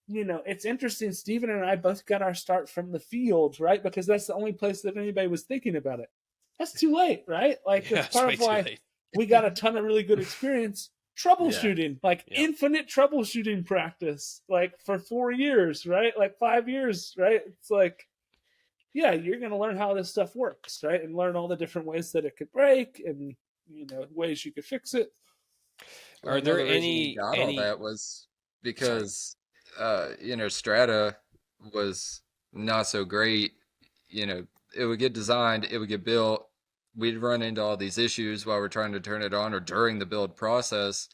It's interesting. Steven and I both got our start from the field, right? Because that's the only place that anybody was thinking about it. That's too late, right? Like, that's part of why we got a ton of really good experience troubleshooting, infinite troubleshooting practice, like for 4 years, right? Like 5 years, right? It's like, yeah, you're going to learn how this stuff works, right? And learn all the different ways that it could break and, ways you could fix it. Are there any... all that was because, Strata was not so great. It would get designed, it would get built. We'd run into all these issues while we're trying to turn it on or during the build process,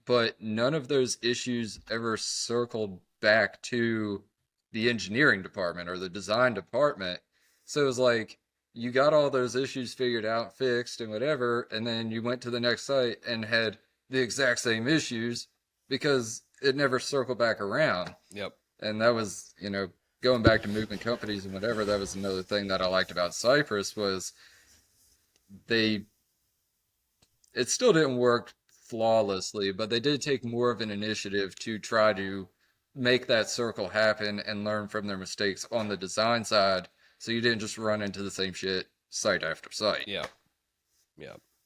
but none of those issues ever circled back to the engineering department or the design department. So it was like, you got all those issues figured out, fixed, and whatever, and then you went to the next site and had the exact same issues because it never circled back around. Yep. And that was, going back to moving companies and whatever, that was another thing that I liked about Cypress was it still didn't work flawlessly, but they did take more of an initiative to try to make that circle happen and learn from their mistakes on the design side, so you didn't just run into the same shit site after site. Yeah,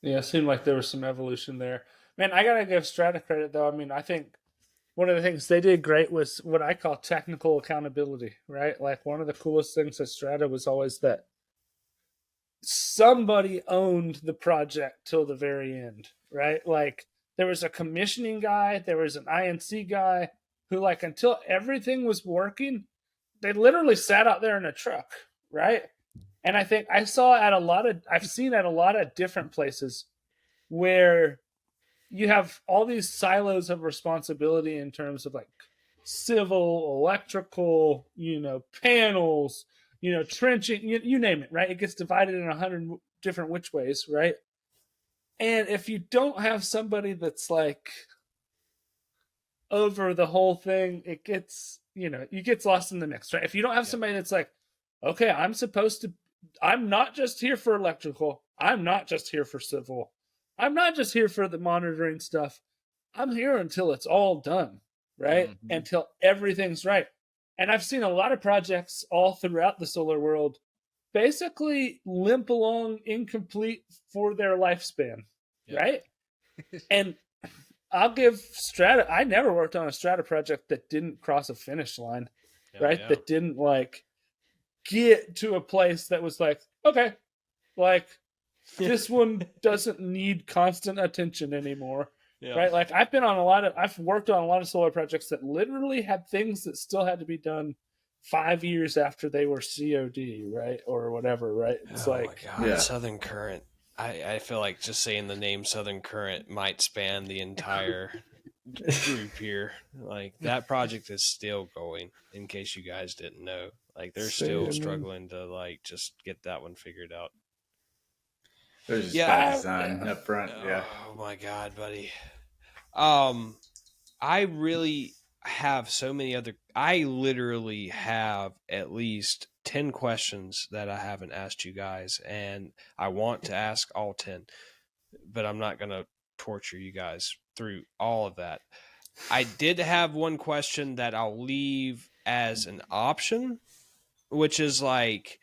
it seemed like there was some evolution there. Man, I gotta give Strata credit though. I mean, I think one of the things they did great was what I call technical accountability, right? Like, one of the coolest things at Strata was always that somebody owned the project till the very end, right? Like, there was a commissioning guy, there was an INC guy who, like, until everything was working, they literally sat out there in a truck, right? And I think I've seen at a lot of different places where you have all these silos of responsibility in terms of like civil, electrical, panels, trenching, you name it, right? It gets divided in 100 different which ways, right? And if you don't have somebody that's like over the whole thing, it gets, you gets lost in the mix, right? If you don't have somebody that's like, okay, I'm supposed to I'm not just here for electrical. I'm not just here for civil. I'm not just here for the monitoring stuff. I'm here until it's all done, right? Mm-hmm. Until everything's right. And I've seen a lot of projects all throughout the solar world basically limp along incomplete for their lifespan, right? And I'll give Strata, I never worked on a Strata project that didn't cross a finish line, right? Yeah. That didn't like get to a place that was like, okay, like this one doesn't need constant attention anymore. Yeah. Right? Like I've worked on a lot of solar projects that literally had things that still had to be done 5 years after they were COD, right? Or whatever, right? It's my God. Yeah. Southern Current. I feel like just saying the name Southern Current might span the entire group here. Like that project is still going, in case you guys didn't know. Like they're still struggling to like just get that one figured out. There's just bad design Yeah. up front. Yeah. Oh my God, buddy. I really have so many other. I literally have at least 10 questions that I haven't asked you guys, and I want to ask all 10, but I'm not gonna torture you guys through all of that. I did have one question that I'll leave as an option, which is like,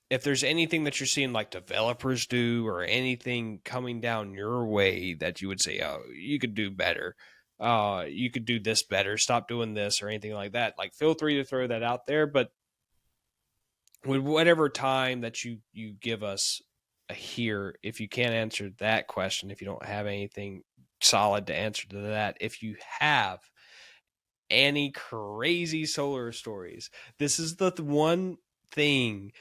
if there's anything that you're seeing like developers do or anything coming down your way that you would say, oh, you could do better. You could do this better. Stop doing this or anything like that. Like feel free to throw that out there. But with whatever time that you give us here, if you can't answer that question, if you don't have anything solid to answer to that, if you have any crazy solar stories, this is the one thing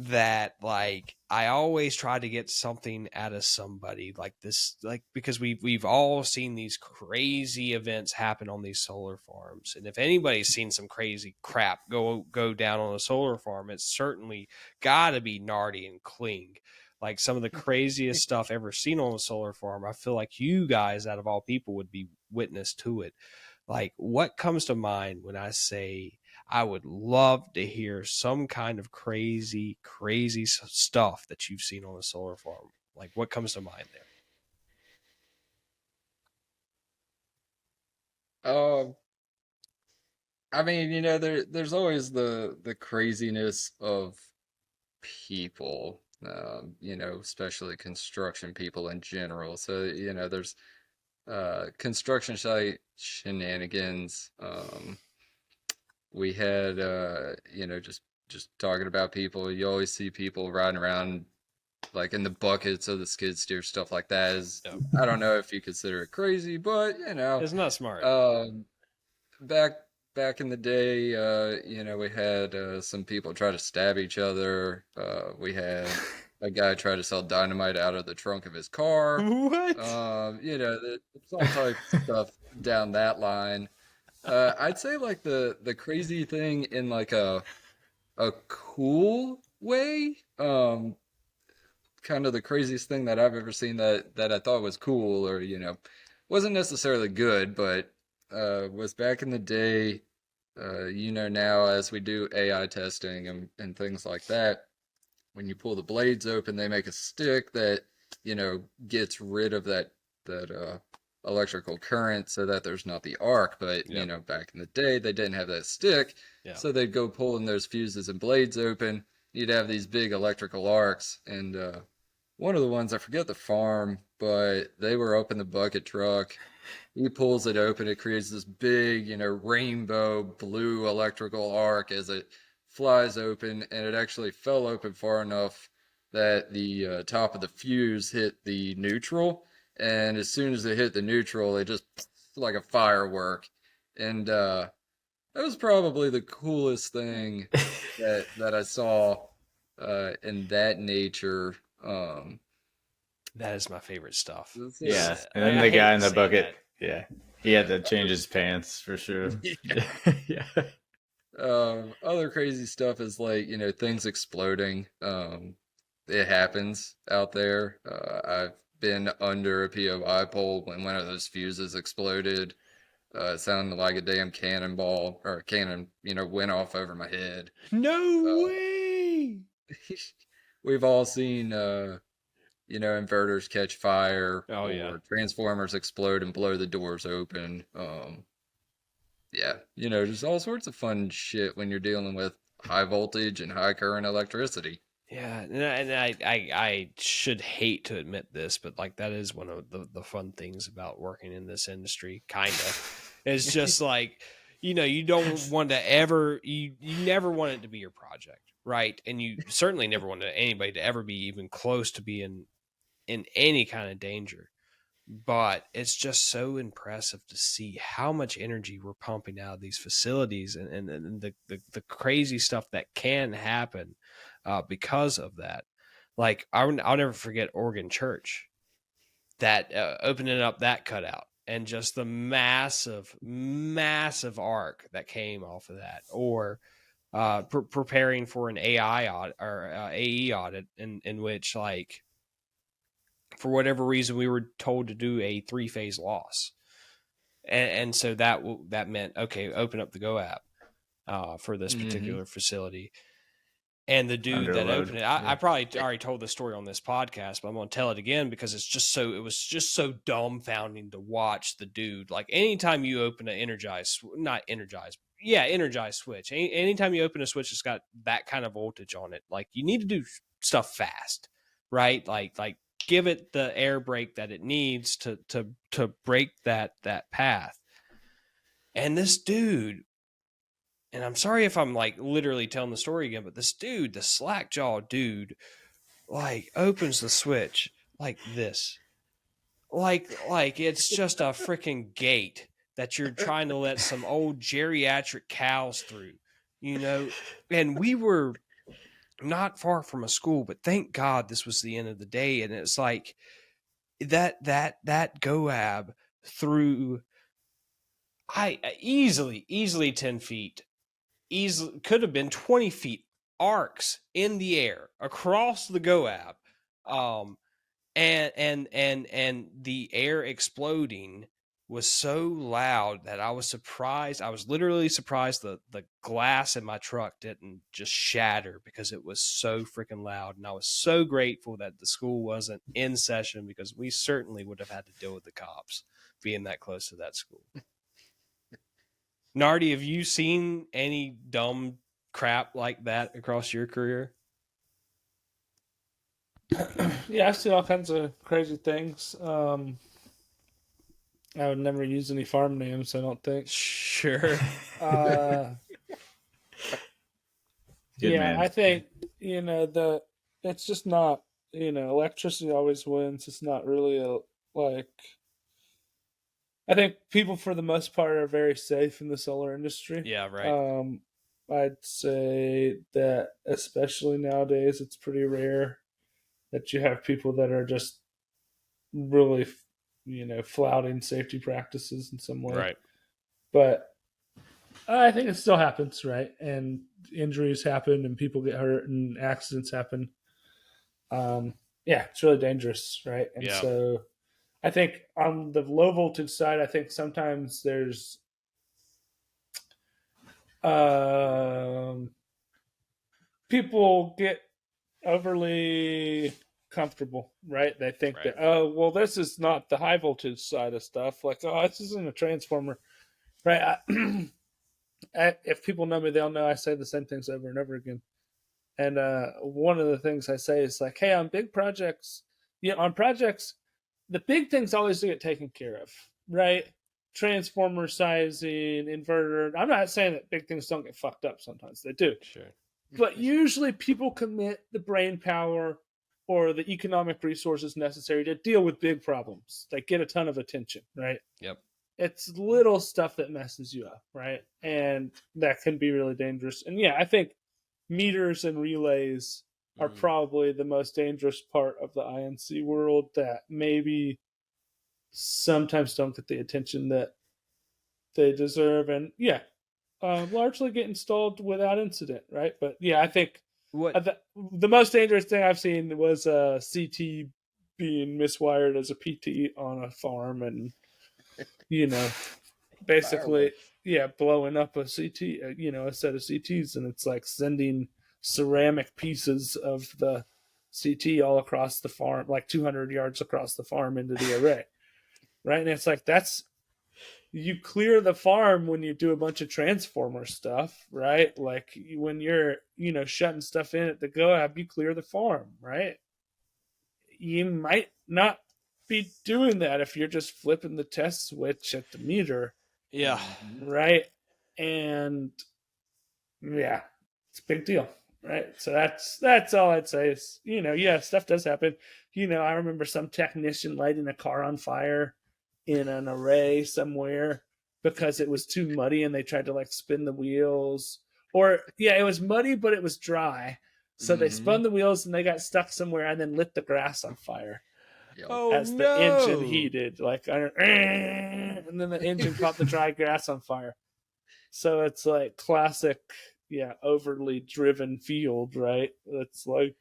that like I always try to get something out of somebody like this, like because we've all seen these crazy events happen on these solar farms, and if anybody's seen some crazy crap go down on a solar farm, it's certainly got to be Nardi and Kling. Like some of the craziest stuff ever seen on a solar farm. I feel like you guys, out of all people, would be witness to it. Like what comes to mind when I say I would love to hear some kind of crazy stuff that you've seen on a solar farm? Like what comes to mind there? I mean, there's always the craziness of people, especially construction people in general. So, there's construction site shenanigans. We had just talking about people, you always see people riding around like in the buckets of the skid steer, stuff like that is, I don't know if you consider it crazy, but it's not smart. Back in the day, we had some people try to stab each other. We had a guy try to sell dynamite out of the trunk of his car. What? It's all types of stuff down that line. I'd say like the crazy thing in like a cool way. Kind of the craziest thing that I've ever seen that I thought was cool, or wasn't necessarily good, but was back in the day. Now as we do AI testing and things like that, when you pull the blades open, they make a stick that gets rid of that electrical current so that there's not the arc. But back in the day they didn't have that stick, so they'd go pulling those fuses and blades open. You'd have these big electrical arcs, and one of the ones, I forget the farm, but they were up in the bucket truck. He pulls it open, it creates this big rainbow blue electrical arc as it flies open, and it actually fell open far enough that the top of the fuse hit the neutral. And as soon as it hit the neutral, it just like a firework. And that was probably the coolest thing that I saw in that nature. That is my favorite stuff. Yeah, and then the guy in the bucket, he had to change his pants for sure. Yeah. Other crazy stuff is like things exploding. It happens out there. I've been under a POI pole when one of those fuses exploded. It sounded like a damn cannonball or a cannon, went off over my head. No way! we've all seen inverters catch fire Oh yeah. or transformers explode and blow the doors open. Yeah, just all sorts of fun shit when you're dealing with high voltage and high current electricity. Yeah, and I should hate to admit this, but like that is one of the fun things about working in this industry, kind of. It's just like, you don't want to ever you never want it to be your project, right? And you certainly never want anybody to ever be even close to being in any kind of danger. But it's just so impressive to see how much energy we're pumping out of these facilities and the crazy stuff that can happen because of that. Like I'll never forget Oregon Church, that opening up that cutout and just the massive arc that came off of that, or preparing for an AI audit or AE audit in which, like, for whatever reason, we were told to do a 3-phase loss, and so that meant, okay, open up the Go app for this particular facility. And the dude that Underload. opened it, I probably already told this story on this podcast, but I'm going to tell it again because it was just so dumbfounding to watch the dude. Like, anytime you open an energized switch, anytime you open a switch that's got that kind of voltage on it, like, you need to do stuff fast, right? Like give it the air brake that it needs to break that path. And this dude, and I'm sorry if I'm like literally telling the story again, but this dude, the slack jaw dude, like opens the switch like this, like it's just a freaking gate that you're trying to let some old geriatric cows through, And we were not far from a school, but thank God this was the end of the day. And it's like that GoAb through easily 10 feet, easily could have been 20 feet arcs in the air across the GoAb, and the air exploding was so loud that I was surprised. I was literally surprised the glass in my truck didn't just shatter because it was so freaking loud. And I was so grateful that the school wasn't in session, because we certainly would have had to deal with the cops being that close to that school. Nardi, have you seen any dumb crap like that across your career? Yeah, I've seen all kinds of crazy things. I would never use any farm names, I don't think. Sure. Yeah, man. I think, it's just not, electricity always wins. It's not really I think people for the most part are very safe in the solar industry. Yeah, right. I'd say that especially nowadays, it's pretty rare that you have people that are just really, flouting safety practices in some way. Right. But I think it still happens, right? And injuries happen, and people get hurt, and accidents happen. Yeah, it's really dangerous, right? And so I think on the low voltage side, I think sometimes there's people get overly comfortable, right? They think that, oh, well, this is not the high voltage side of stuff. Like, oh, this isn't a transformer, right? If people know me, they'll know I say the same things over and over again. And one of the things I say is like, hey, on big projects, on projects, the big things always get taken care of, right? Transformer sizing, inverter. I'm not saying that big things don't get fucked up. Sometimes they do. Sure. But usually people commit the brain power or the economic resources necessary to deal with big problems that get a ton of attention, right? Yep. It's little stuff that messes you up, right? And that can be really dangerous. And yeah, I think meters and relays are probably the most dangerous part of the INC world that maybe sometimes don't get the attention that they deserve. And yeah, largely get installed without incident, right? But yeah, I think the most dangerous thing I've seen was a CT being miswired as a PT on a farm, and basically, blowing up a CT, a set of CTs, and it's like sending ceramic pieces of the CT all across the farm, like 200 yards across the farm into the array, right? And it's like you clear the farm when you do a bunch of transformer stuff, right? Like when you're, shutting stuff in at the go-ab, you clear the farm, right? You might not be doing that if you're just flipping the test switch at the meter. Yeah. Right. And yeah, it's a big deal. Right. So that's all I'd say is, stuff does happen. I remember some technician lighting a car on fire in an array somewhere because it was too muddy and they tried to like spin the wheels. Or it was muddy, but it was dry. So they spun the wheels and they got stuck somewhere and then lit the grass on fire. Oh, as the engine heated, and then the engine caught the dry grass on fire. So it's like classic, overly driven field, right? It's like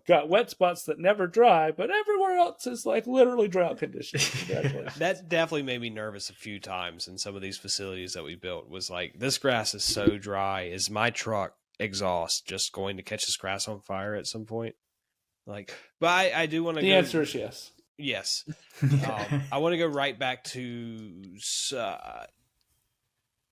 got wet spots that never dry, but everywhere else is like literally drought conditions. That definitely made me nervous a few times in some of these facilities that we built. Was like, this grass is so dry. Is my truck exhaust just going to catch this grass on fire at some point? Like, but I do want to. The answer is yes. Yes. I want to go right back to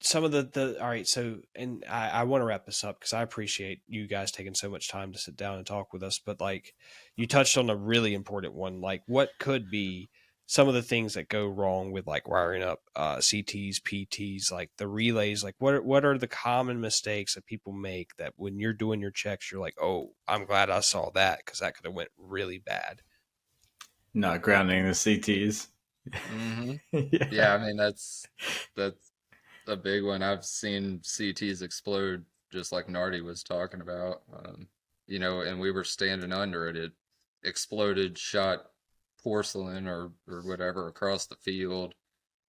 some of the all right. So, and I want to wrap this up because I appreciate you guys taking so much time to sit down and talk with us. But like, you touched on a really important one. Like, what could be some of the things that go wrong with like wiring up CTs, PTs, like the relays? Like, what are the common mistakes that people make that when you're doing your checks, you're like, oh, I'm glad I saw that because that could have went really bad. Not grounding the CTs. Yeah, I mean that's a big one. I've seen CTs explode just like Nardi was talking about. And we were standing under it. It exploded, shot porcelain or whatever across the field,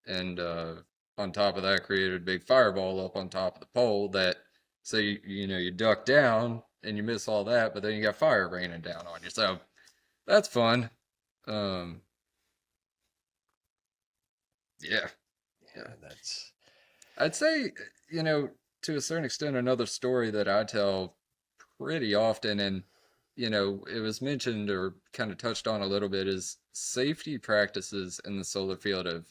and on top of that created a big fireball up on top of the pole that so you duck down and you miss all that, but then you got fire raining down on you. So that's fun. Yeah, that's. I'd say, to a certain extent, another story that I tell pretty often, and it was mentioned or kind of touched on a little bit, is safety practices in the solar field have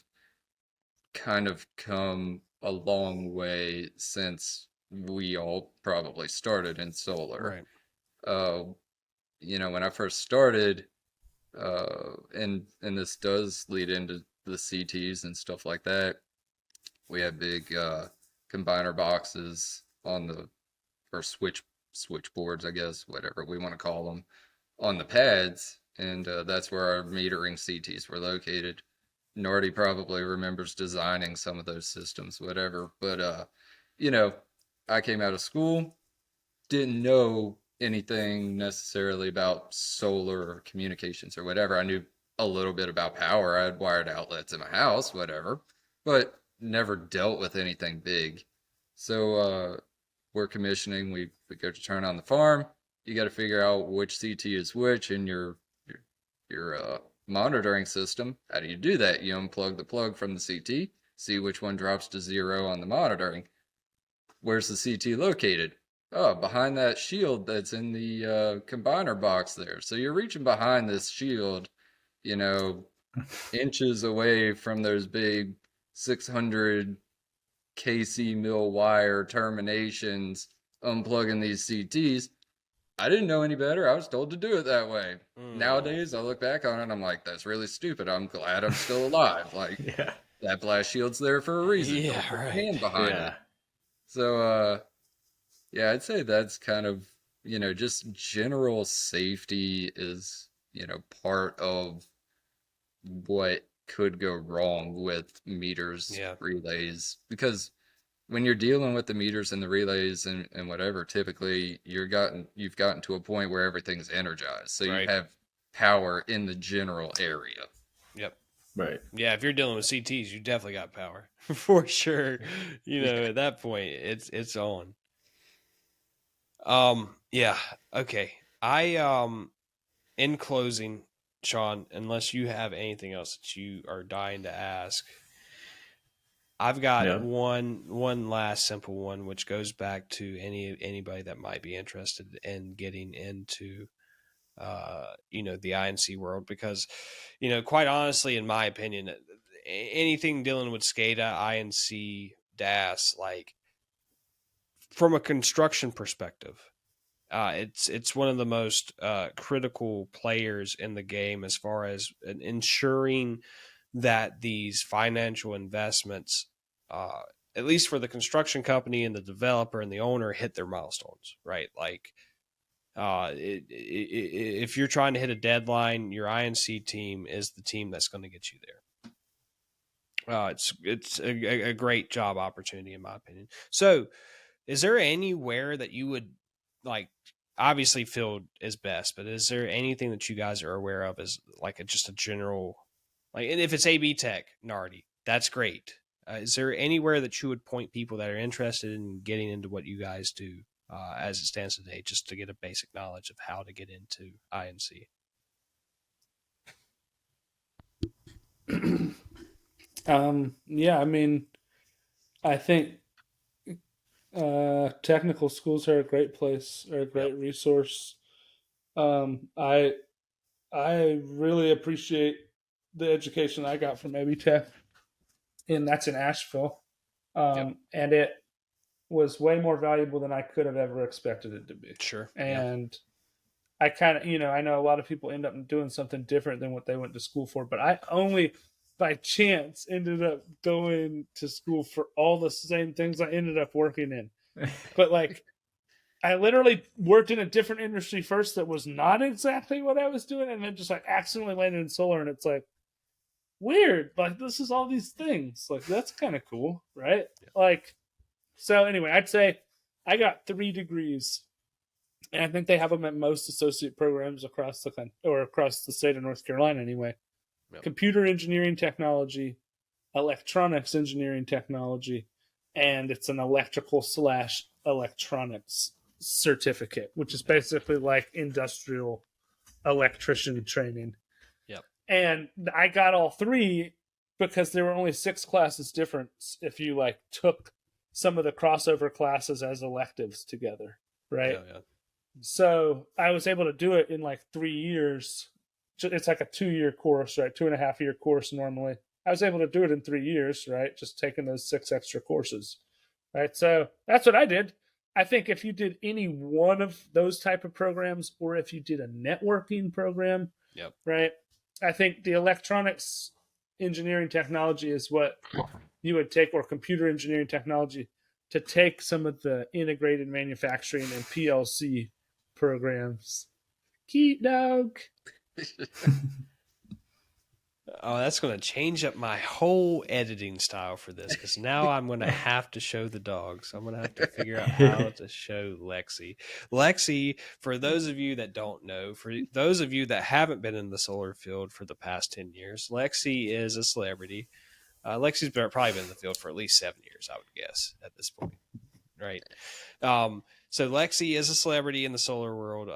kind of come a long way since we all probably started in solar. Right. When I first started, and this does lead into the CTs and stuff like that. We had big combiner boxes on or switchboards, I guess, whatever we want to call them, on the pads, and that's where our metering CTs were located. Nardi probably remembers designing some of those systems, whatever. But I came out of school, didn't know anything necessarily about solar or communications or whatever. I knew a little bit about power. I had wired outlets in my house, whatever, but never dealt with anything big. So we're commissioning. We go to turn on the farm. You got to figure out which CT is which in your monitoring system. How do you do that? You unplug the plug from the CT, see which one drops to 0 on the monitoring. Where's the CT located? Oh, behind that shield that's in the combiner box there. So you're reaching behind this shield, inches away from those big 600 kc mil wire terminations, unplugging these CTs. I didn't know any better. I was told to do it that way. Nowadays, I look back on it and I'm like, that's really stupid. I'm glad I'm still alive. Like, that blast shield's there for a reason. Yeah, right. Hand behind it. So, I'd say that's kind of, just general safety is, part of what could go wrong with meters, relays, because when you're dealing with the meters and the relays and whatever, typically you've gotten to a point where everything's energized. So you have power in the general area. Yep. Right. Yeah, if you're dealing with CTs, you definitely got power. For sure. At that point it's on. Yeah. Okay. In closing, Sean, unless you have anything else that you are dying to ask. I've got Yeah. one last simple one, which goes back to anybody that might be interested in getting into the INC world, because quite honestly, in my opinion, anything dealing with SCADA, INC, DAS, like from a construction perspective, it's one of the most critical players in the game as far as ensuring that these financial investments, at least for the construction company and the developer and the owner, hit their milestones, right? Like, if you're trying to hit a deadline, your INC team is the team that's going to get you there. It's a great job opportunity, in my opinion. So, is there anywhere that you would like? Obviously, field is best, but is there anything that you guys are aware of as like just a general, like, and if it's AB Tech, Nardi, that's great. Is there anywhere that you would point people that are interested in getting into what you guys do as it stands today, just to get a basic knowledge of how to get into INC? Yeah, I mean, I think technical schools are a great place, or a great resource. I really appreciate the education I got from AB Tech, and that's in Asheville. And it was way more valuable than I could have ever expected it to be. Sure. And I kind of, I know a lot of people end up doing something different than what they went to school for, but I only by chance ended up going to school for all the same things I ended up working in. But like, I literally worked in a different industry first that was not exactly what I was doing, and then just like accidentally landed in solar, and it's like weird. Like, this is all these things. Like, that's kind of cool, right? Yeah. Like, so anyway, I'd say I got 3 degrees, and I think they have them at most associate programs across the country, or across the state of North Carolina anyway. Yep. Computer engineering technology, electronics engineering technology, and it's an electrical/electronics certificate, which is basically like industrial electrician training. Yep. And I got all 3 because there were only 6 classes difference if you like took some of the crossover classes as electives together, right? Yeah. So I was able to do it in like 3 years. It's like a 2-year course, right? 2.5-year course normally. I was able to do it in 3 years, right? Just taking those 6 extra courses, right? So that's what I did. I think if you did any one of those type of programs, or if you did a networking program, yep, right? I think the electronics engineering technology is what you would take, or computer engineering technology, to take some of the integrated manufacturing and PLC programs. Cute dog. Oh, that's going to change up my whole editing style for this, because now I'm going to have to show the dogs. I'm going to have to figure out how to show Lexi. Lexi, for those of you that don't know, for those of you that haven't been in the solar field for the past 10 years, Lexi is a celebrity. Lexi's probably been in the field for at least 7 years, I would guess, at this point. Right. So Lexi is a celebrity in the solar world.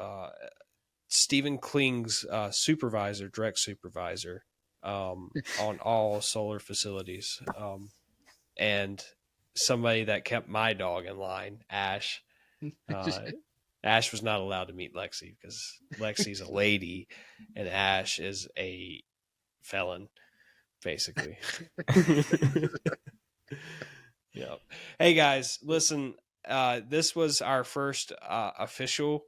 Stephen Kling's direct supervisor on all solar facilities. And somebody that kept my dog in line, Ash. Ash was not allowed to meet Lexi because Lexi's a lady and Ash is a felon, basically. Yeah. Hey guys, listen, this was our first official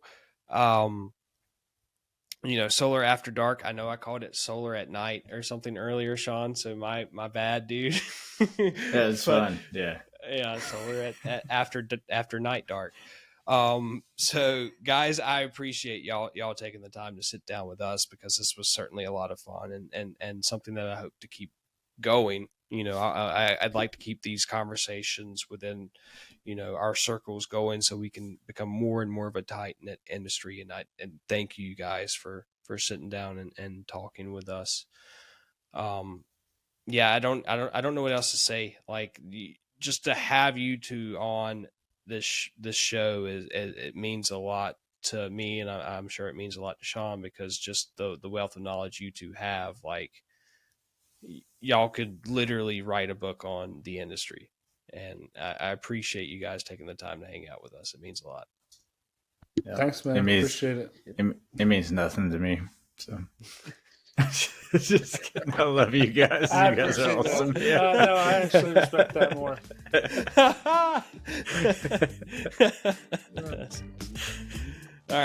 Solar After Dark. I know I called it Solar at Night or something earlier, Sean, so my bad, dude. Yeah, it's fun. Yeah, Solar at after night dark. So guys, I appreciate y'all taking the time to sit down with us, because this was certainly a lot of fun and something that I hope to keep going. I'd like to keep these conversations within our circles going, so we can become more and more of a tight knit industry. And thank you guys for sitting down and talking with us. Yeah, I don't know what else to say. Like, just to have you two on this show it means a lot to me, and I'm sure it means a lot to Sean, because just the wealth of knowledge you two have, like, y'all could literally write a book on the industry. And I appreciate you guys taking the time to hang out with us. It means a lot. Yeah. Thanks, man. Appreciate it. It means nothing to me. So just kidding. I love you guys. I You guys are appreciate awesome. that. No, I actually respect that more. All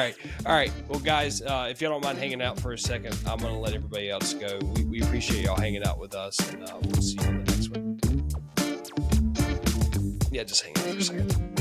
right. Well, guys, if y'all don't mind hanging out for a second, I'm going to let everybody else go. We appreciate y'all hanging out with us, and we'll see you on the next one. Yeah, just hang out for a second.